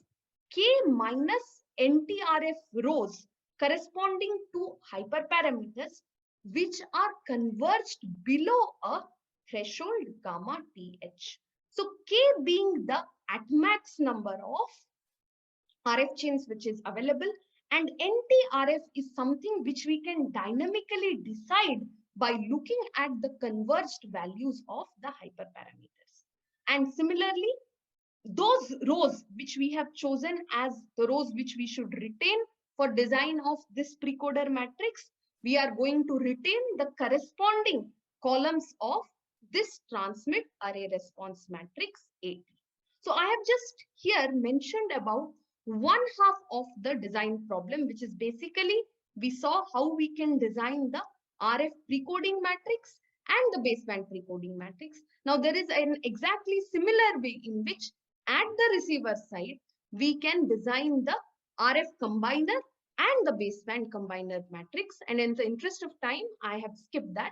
K minus NTRF rows corresponding to hyperparameters which are converged below a threshold gamma TH. So, K being the at max number of RF chains which is available, and NTRF is something which we can dynamically decide by looking at the converged values of the hyperparameters. And similarly, those rows which we have chosen as the rows which we should retain for design of this precoder matrix, we are going to retain the corresponding columns of this transmit array response matrix AT. So I have just here mentioned about one half of the design problem, which is basically we saw how we can design the RF precoding matrix and the baseband precoding matrix. Now there is an exactly similar way in which at the receiver side we can design the RF combiner and the baseband combiner matrix, and in the interest of time I have skipped that.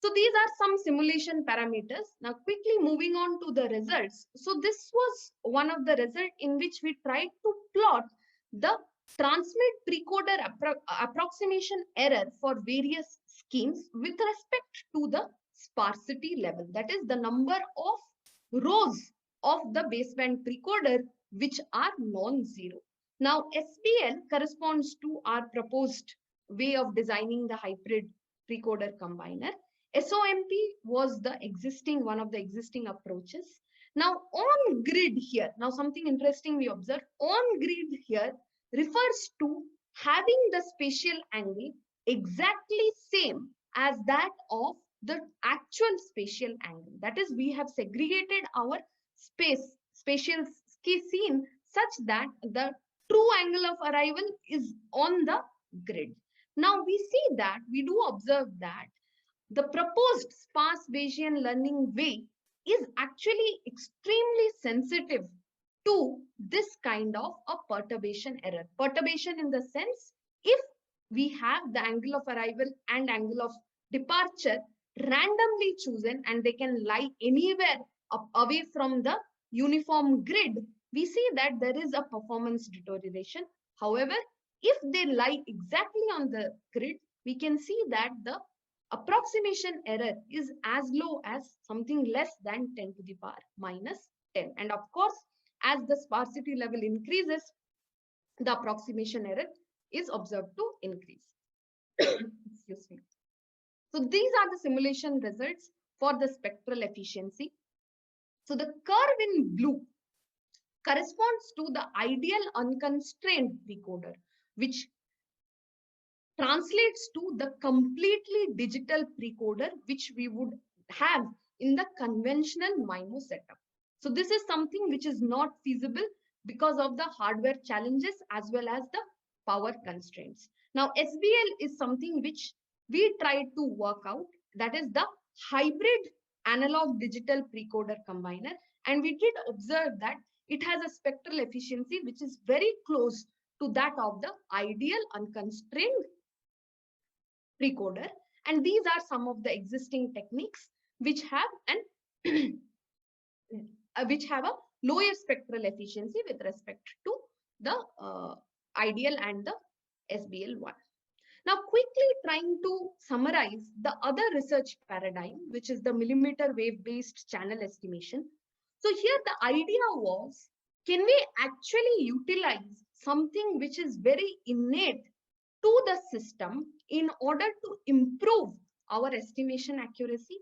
So these are some simulation parameters. Now quickly moving on to the results. So this was one of the results in which we tried to plot the transmit precoder approximation error for various schemes with respect to the sparsity level. That is the number of rows of the baseband precoder which are non-zero. Now SBL corresponds to our proposed way of designing the hybrid precoder combiner. SOMP was the existing, one of the existing approaches. Now on grid here, now something interesting we observe, on grid here refers to having the spatial angle exactly same as that of the actual spatial angle. That is, we have segregated our spatial scene such that the true angle of arrival is on the grid. Now we see that, we do observe that the proposed sparse Bayesian learning way is actually extremely sensitive to this kind of a perturbation error. Perturbation in the sense, if we have the angle of arrival and angle of departure randomly chosen and they can lie anywhere away from the uniform grid, we see that there is a performance deterioration. However, if they lie exactly on the grid, we can see that the approximation error is as low as something less than 10 to the power minus 10. And of course, as the sparsity level increases, the approximation error is observed to increase. Excuse me. So these are the simulation results for the spectral efficiency. So the curve in blue corresponds to the ideal unconstrained precoder, which translates to the completely digital precoder which we would have in the conventional MIMO setup. So this is something which is not feasible because of the hardware challenges as well as the power constraints. Now, SBL is something which we tried to work out, that is the hybrid analog digital precoder combiner. And we did observe that it has a spectral efficiency which is very close to that of the ideal unconstrained precoder. And these are some of the existing techniques which have an which have a lower spectral efficiency with respect to the ideal and the SBL1. Now, quickly trying to summarize the other research paradigm, which is the millimeter wave based channel estimation. So here the idea was, can we actually utilize something which is very innate to the system in order to improve our estimation accuracy?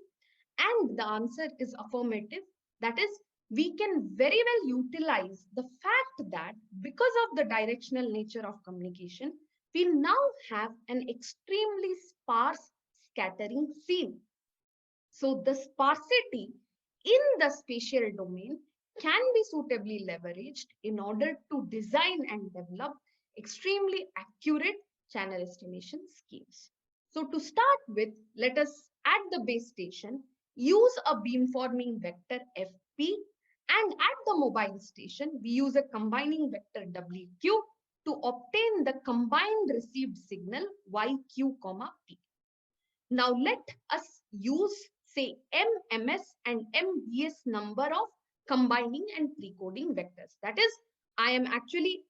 And the answer is affirmative. That is, we can very well utilize the fact that because of the directional nature of communication, we now have an extremely sparse scattering scene. So the sparsity in the spatial domain can be suitably leveraged in order to design and develop extremely accurate channel estimation schemes. So to start with, let us at the base station use a beamforming vector FP, and at the mobile station we use a combining vector WQ to obtain the combined received signal YQ, P. Now let us use, say, MMS and MBS number of combining and precoding vectors. That is, I am actually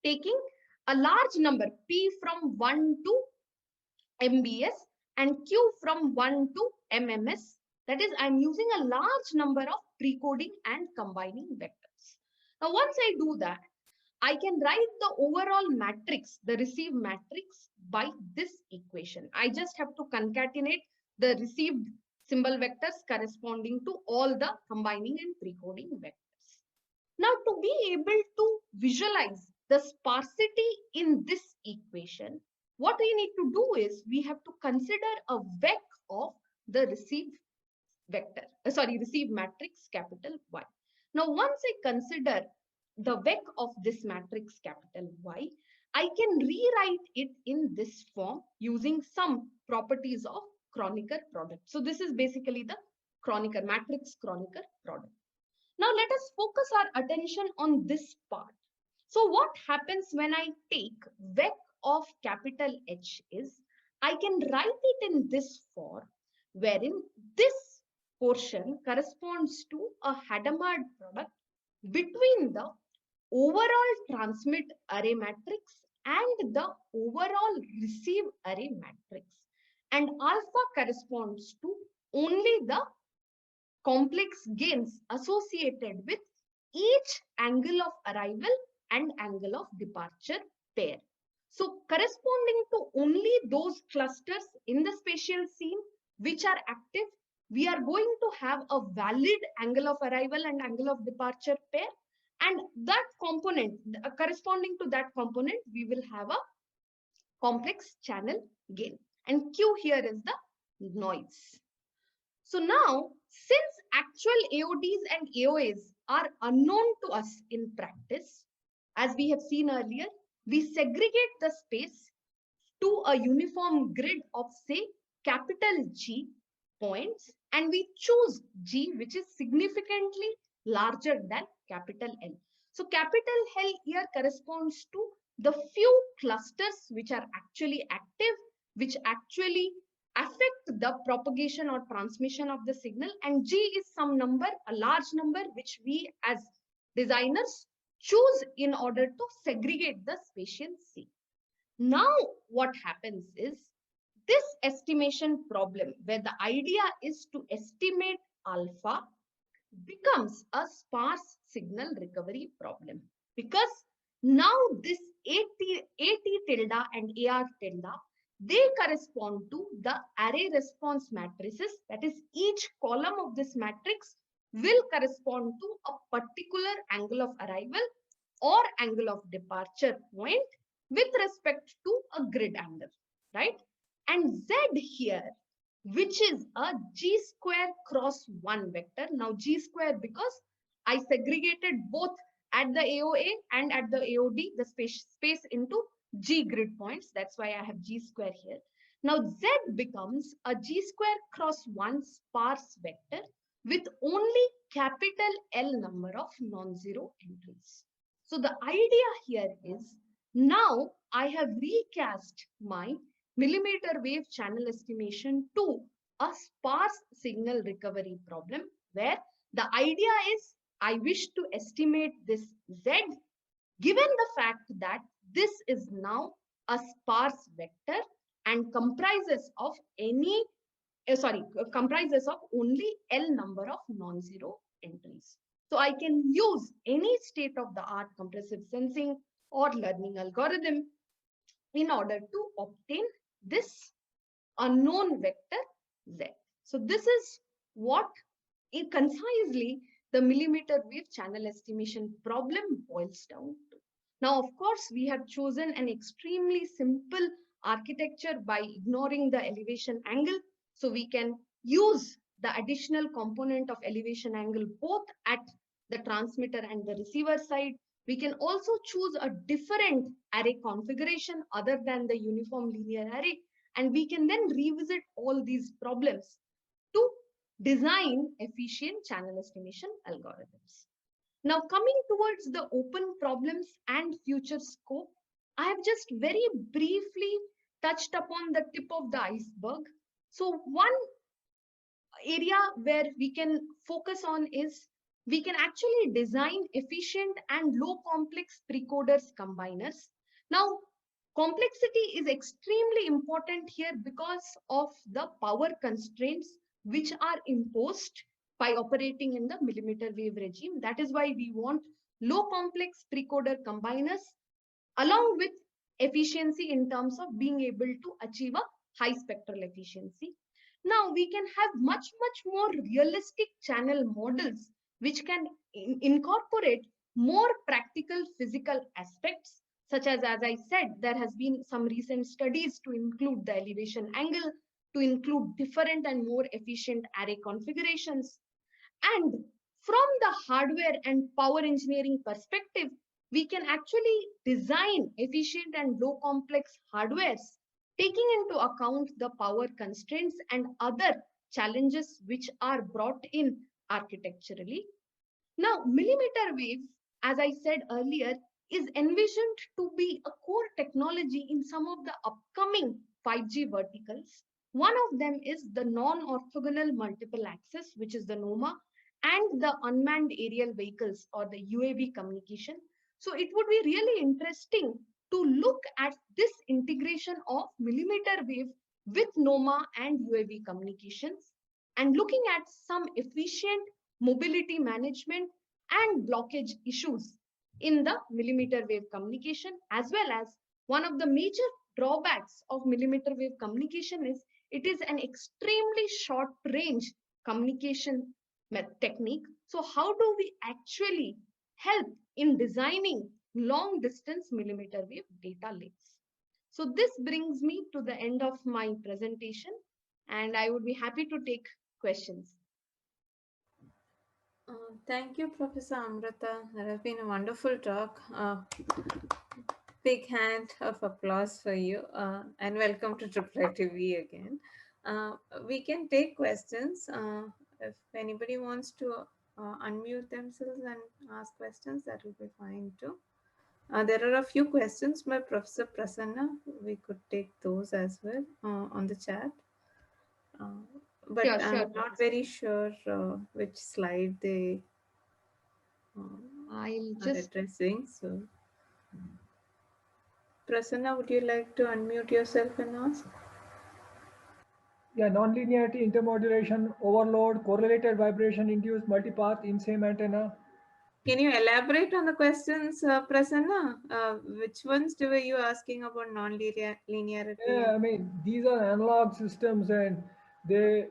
taking a large number P from 1 to MBS and Q from 1 to MMS. That is, I'm using a large number of precoding and combining vectors. Now, once I do that, I can write the overall matrix, the received matrix, by this equation. I just have to concatenate the received symbol vectors corresponding to all the combining and precoding vectors. Now, to be able to visualize the sparsity in this equation, what we need to do is we have to consider a vec of the received vector, received matrix capital Y. Now, once I consider the vec of this matrix capital Y, I can rewrite it in this form using some properties of Kronecker product. So this is basically the Kronecker matrix Kronecker product. Now let us focus our attention on this part. So what happens when I take vec of capital H is, I can write it in this form, wherein this portion corresponds to a Hadamard product between the overall transmit array matrix and the overall receive array matrix. And alpha corresponds to only the complex gains associated with each angle of arrival and angle of departure pair. So corresponding to only those clusters in the spatial scene which are active, we are going to have a valid angle of arrival and angle of departure pair. And that component, corresponding to that component, we will have a complex channel gain. And Q here is the noise. So now, since actual AODs and AOAs are unknown to us in practice, as we have seen earlier, we segregate the space to a uniform grid of, say, capital G points, and we choose G, which is significantly larger than capital L. So capital L here corresponds to the few clusters which are actually active, which actually affect the propagation or transmission of the signal, and G is some number, a large number, which we as designers choose in order to segregate the spatial scene. Now what happens is, this estimation problem, where the idea is to estimate alpha, becomes a sparse signal recovery problem, because now this AT tilde and AR tilde, they correspond to the array response matrices. That is, each column of this matrix will correspond to a particular angle of arrival or angle of departure point with respect to a grid angle, right? And Z here, which is a G square cross 1 vector. Now G square because I segregated both at the AOA and at the AOD, the space into G grid points. That's why I have G square here. Now Z becomes a G square cross 1 sparse vector with only capital L number of non-zero entries. So the idea here is, now I have recast my millimeter wave channel estimation to a sparse signal recovery problem, where the idea is I wish to estimate this Z given the fact that this is now a sparse vector and comprises of comprises of only L number of non-zero entries. So I can use any state-of-the-art compressive sensing or learning algorithm in order to obtain this unknown vector Z. So this is what, concisely, the millimeter wave channel estimation problem boils down to. Now, of course, we have chosen an extremely simple architecture by ignoring the elevation angle. So we can use the additional component of elevation angle both at the transmitter and the receiver side. We can also choose a different array configuration other than the uniform linear array, and we can then revisit all these problems to design efficient channel estimation algorithms. Now, coming towards the open problems and future scope, I have just very briefly touched upon the tip of the iceberg. So one area where we can focus on is we can actually design efficient and low complex precoders combiners. Now, complexity is extremely important here because of the power constraints which are imposed by operating in the millimeter wave regime. That is why we want low complex precoder combiners along with efficiency in terms of being able to achieve a high spectral efficiency. Now we can have much more realistic channel models which can incorporate more practical physical aspects, such as I said, there has been some recent studies to include the elevation angle, to include different and more efficient array configurations. And from the hardware and power engineering perspective, we can actually design efficient and low complex hardwares, taking into account the power constraints and other challenges which are brought in architecturally. Now, millimeter wave, as I said earlier, is envisioned to be a core technology in some of the upcoming 5G verticals. One of them is the non-orthogonal multiple access, which is the NOMA, and the unmanned aerial vehicles or the UAV communication. So it would be really interesting to look at this integration of millimeter wave with NOMA and UAV communications, and looking at some efficient mobility management and blockage issues in the millimeter wave communication, as well as one of the major drawbacks of millimeter wave communication is it is an extremely short range communication technique. So how do we actually help in designing long distance millimeter wave data links? So this brings me to the end of my presentation, and I would be happy to take questions. Thank you, Professor Amrita. That has been a wonderful talk. Big hand of applause for you, and welcome to Triple TV again. We can take questions. If anybody wants to unmute themselves and ask questions, that will be fine too. There are a few questions by Professor Prasanna. We could take those as well on the chat. But Sure, I'm sure. not very sure which slide they I'll are just addressing. So, Prasanna, would you like to unmute yourself and ask? Yeah, nonlinearity, intermodulation, overload, correlated vibration induced multipath in same antenna. Can you elaborate on the questions, Prasanna? Which ones were you asking about non-linearity? Yeah, I mean, these are analog systems and they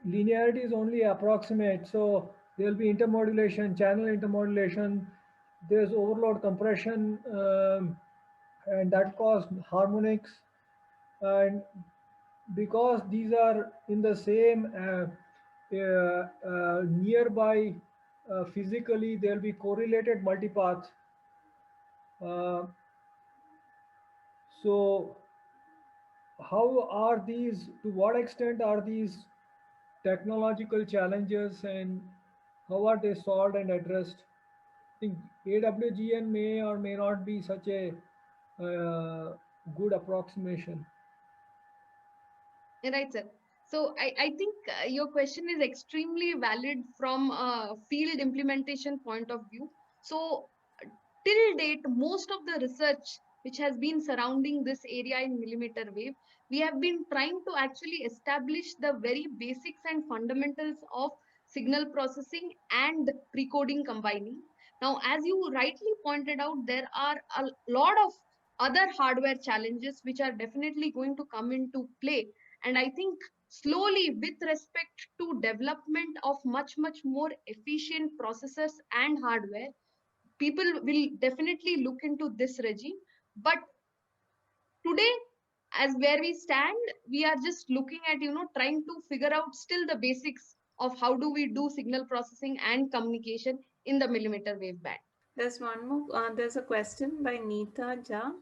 linearity is only approximate. So there'll be intermodulation, channel intermodulation, there's overload compression, and that causes harmonics. And because these are in the same nearby physically there will be correlated multipaths. Uh, so how are these, to what extent are these technological challenges and how are they solved and addressed? I think AWGN may or may not be such a good approximation. Right, sir. So I think your question is extremely valid from a field implementation point of view. So till date, most of the research which has been surrounding this area in millimeter wave, we have been trying to actually establish the very basics and fundamentals of signal processing and precoding combining. Now, as you rightly pointed out, there are a lot of other hardware challenges which are definitely going to come into play. And I think slowly, with respect to development of much more efficient processors and hardware, people will definitely look into this regime. But today, as where we stand, we are just looking at, trying to figure out still the basics of how do we do signal processing and communication in the millimeter wave band. There's one more. There's a question by Neeta Jha.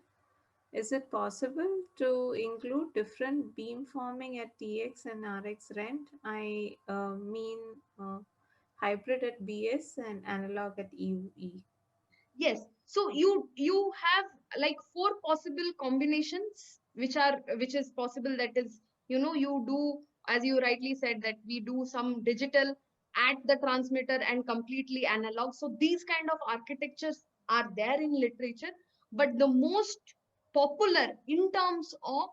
Is it possible to include different beamforming at TX and RX rent? I mean hybrid at BS and analog at EUE. Yes. So you have like four possible combinations which is possible. That is, you do, as you rightly said, that we do some digital at the transmitter and completely analog. So these kind of architectures are there in literature, but the most popular in terms of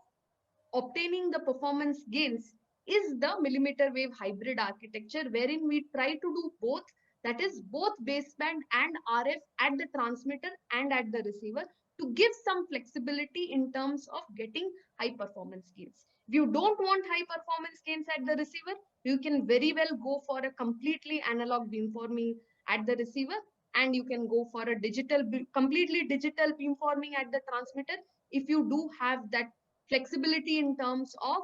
obtaining the performance gains is the millimeter wave hybrid architecture, wherein we try to do both, that is both baseband and RF at the transmitter and at the receiver, to give some flexibility in terms of getting high performance gains. If you don't want high performance gains at the receiver, you can very well go for a completely analog beamforming at the receiver, and you can go for a completely digital beamforming at the transmitter if you do have that flexibility in terms of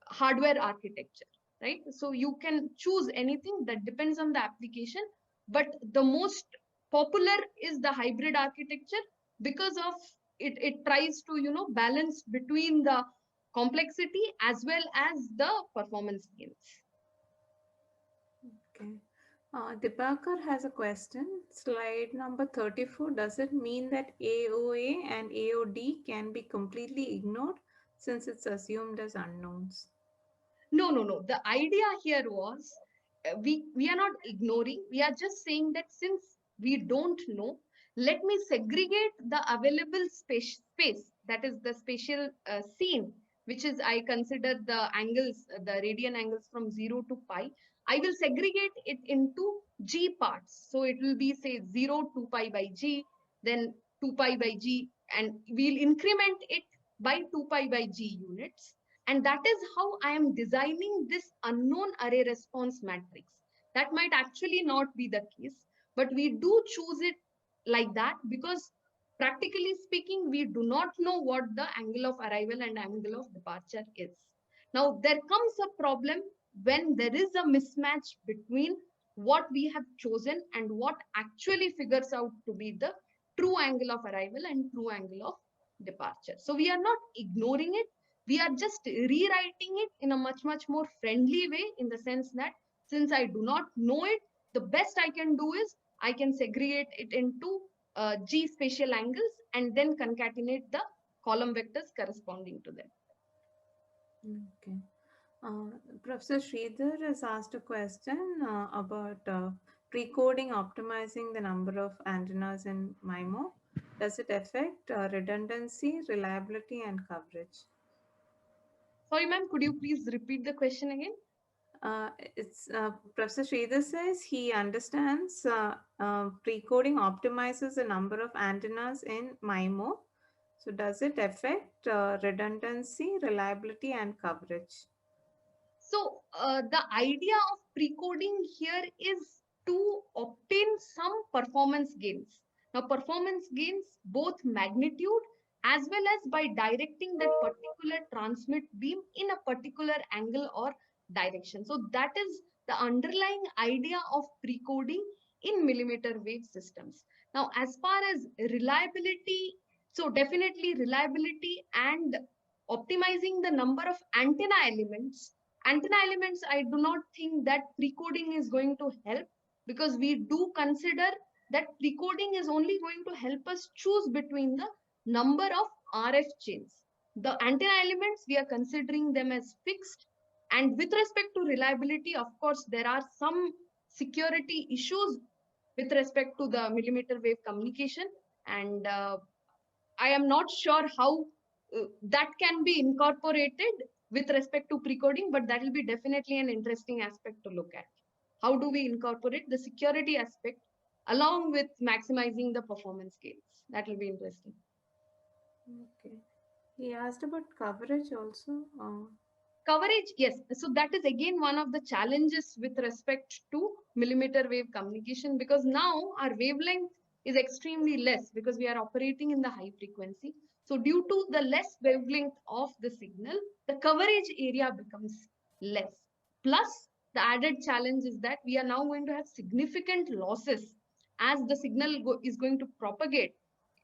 hardware architecture, right? So you can choose anything, that depends on the application, but the most popular is the hybrid architecture because of it tries to balance between the complexity as well as the performance gains. Okay. Dipakar has a question. Slide number 34. Does it mean that AOA and AOD can be completely ignored since it's assumed as unknowns? No. The idea here was we are not ignoring. We are just saying that since we don't know, let me segregate the available space, that is the spatial scene, which is I consider the angles, the radian angles from 0 to pi. I will segregate it into G parts. So it will be say 0 to pi by G, then 2 pi by G, and we'll increment it by 2 pi by G units. And that is how I am designing this unknown array response matrix. That might actually not be the case, but we do choose it like that because practically speaking, we do not know what the angle of arrival and angle of departure is. Now, there comes a problem when there is a mismatch between what we have chosen and what actually figures out to be the true angle of arrival and true angle of departure. So we are not ignoring it, we are just rewriting it in a much more friendly way, in the sense that since I do not know it, the best I can do is I can segregate it into G spatial angles and then concatenate the column vectors corresponding to them. Okay. Professor Sridhar has asked a question about pre-coding optimizing the number of antennas in MIMO. Does it affect redundancy, reliability, and coverage? Sorry, ma'am, could you please repeat the question again? It's Professor Sridhar says he understands pre-coding optimizes the number of antennas in MIMO. So does it affect redundancy, reliability, and coverage? So the idea of pre-coding here is to obtain some performance gains. Now, performance gains both magnitude as well as by directing that particular transmit beam in a particular angle or direction. So that is the underlying idea of pre-coding in millimeter wave systems. Now, as far as reliability, so definitely reliability and optimizing the number of antenna elements. Antenna elements, I do not think that precoding is going to help, because we do consider that precoding is only going to help us choose between the number of RF chains. The antenna elements, we are considering them as fixed. And with respect to reliability, of course, there are some security issues with respect to the millimeter wave communication. And I am not sure how that can be incorporated with respect to precoding, but that will be definitely an interesting aspect to look at. How do we incorporate the security aspect along with maximizing the performance gains? That will be interesting. Okay. He asked about coverage also. Coverage, yes. So that is again one of the challenges with respect to millimeter wave communication, because now our wavelength is extremely less because we are operating in the high frequency. So due to the less wavelength of the signal, the coverage area becomes less. Plus, the added challenge is that we are now going to have significant losses as the signal is going to propagate.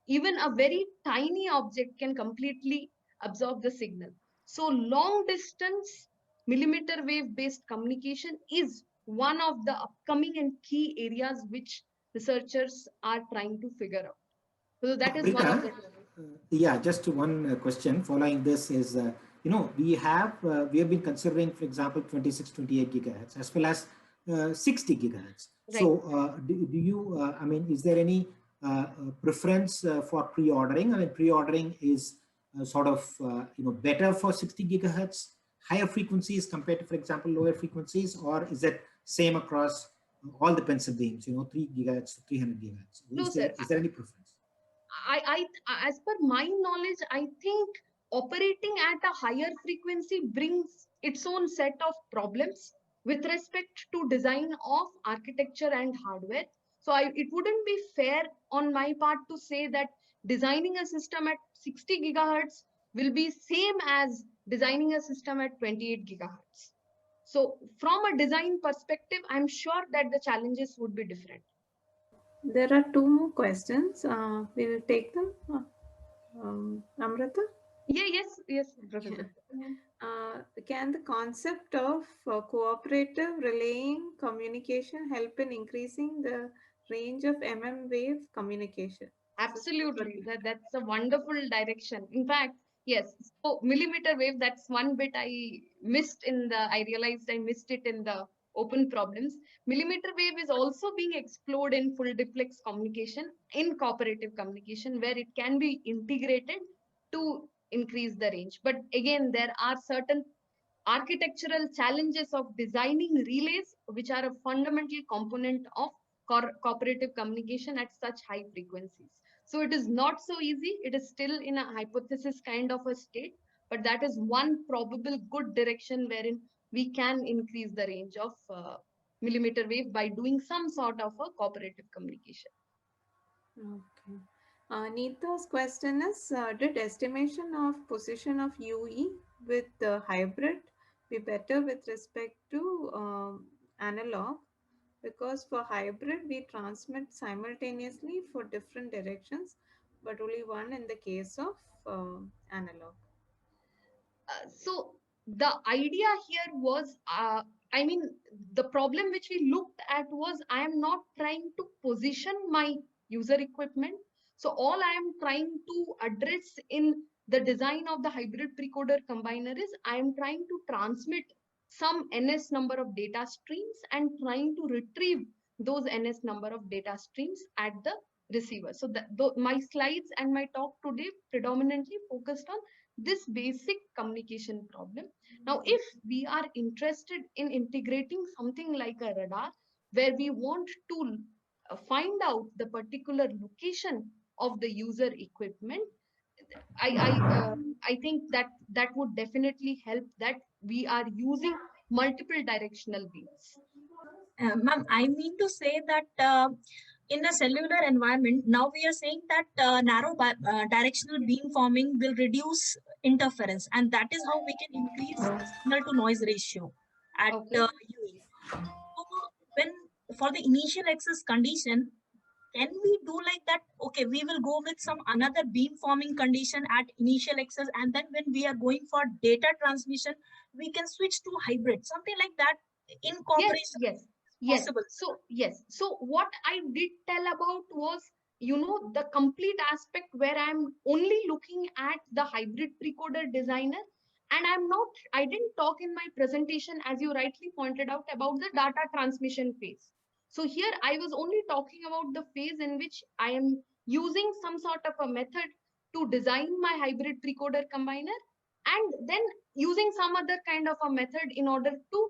Even a very tiny object can completely absorb the signal. So long distance millimeter wave based communication is one of the upcoming and key areas which researchers are trying to figure out. So that is one of the. Yeah, just one question following this is, we have been considering, for example, 26, 28 gigahertz as well as 60 gigahertz. Right. So do you, is there any preference for pre-ordering? I mean, pre-ordering is sort of, better for 60 gigahertz, higher frequencies compared to, for example, lower frequencies, or is it same across all the pencil beams, 3 gigahertz, 300 gigahertz? No, sir. Is there any preference? As per my knowledge, I think operating at a higher frequency brings its own set of problems with respect to design of architecture and hardware. So it wouldn't be fair on my part to say that designing a system at 60 gigahertz will be same as designing a system at 28 gigahertz. So from a design perspective, I'm sure that the challenges would be different. There are two more questions. We will take them. Amrita? Yes, Professor. Can the concept of cooperative relaying communication help in increasing the range of wave communication? Absolutely. That's a wonderful direction. In fact, yes. So millimeter wave, that's one bit I realized I missed it in the open problems. Millimeter wave is also being explored in full duplex communication, in cooperative communication, where it can be integrated to increase the range. But again, there are certain architectural challenges of designing relays, which are a fundamental component of cooperative communication at such high frequencies. So it is not so easy. It is still in a hypothesis kind of a state, but that is one probable good direction wherein we can increase the range of millimeter wave by doing some sort of a cooperative communication. Okay. Neeta's question is, did estimation of position of UE with the hybrid be better with respect to analog? Because for hybrid, we transmit simultaneously for different directions, but only one in the case of analog. So the idea here was, the problem which we looked at was I am not trying to position my user equipment. So all I am trying to address in the design of the hybrid precoder combiner is I am trying to transmit some NS number of data streams and trying to retrieve those NS number of data streams at the receiver. So my slides and my talk today predominantly focused on this basic communication problem. Now, if we are interested in integrating something like a radar, where we want to find out the particular location of the user equipment, I think that would definitely help, that we are using multiple directional beams. Ma'am, I mean to say that in a cellular environment, now we are saying that narrow directional beam forming will reduce interference, and that is how we can increase signal to noise ratio at Okay. UE. So when for the initial access condition, can we do like that? Okay, we will go with some another beamforming condition at initial access, and then when we are going for data transmission, we can switch to hybrid, something like that in Yes, cooperation yes, yes. possible. So, yes. So, what I did tell about was, the complete aspect where I'm only looking at the hybrid precoder designer. And I didn't talk in my presentation, as you rightly pointed out, about the data transmission phase. So, here I was only talking about the phase in which I am using some sort of a method to design my hybrid precoder combiner, and then using some other kind of a method in order to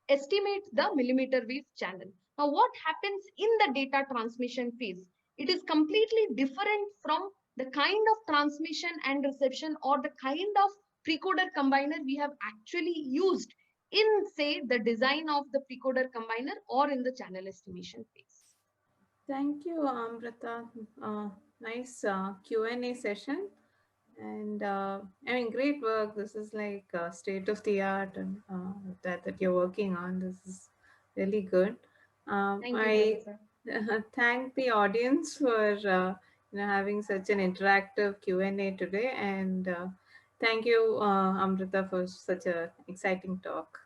estimate the millimeter wave channel. Now, what happens in the data transmission phase? It is completely different from the kind of transmission and reception or the kind of precoder combiner we have actually used in, say, the design of the precoder combiner or in the channel estimation phase. Thank you, Amrita. Nice Q&A session. And I mean, great work. This is like state of the art, and that you're working on. This is really good. Thank you, I Deepika. thank the audience for having such an interactive Q&A today, and thank you, Amrita, for such a exciting talk.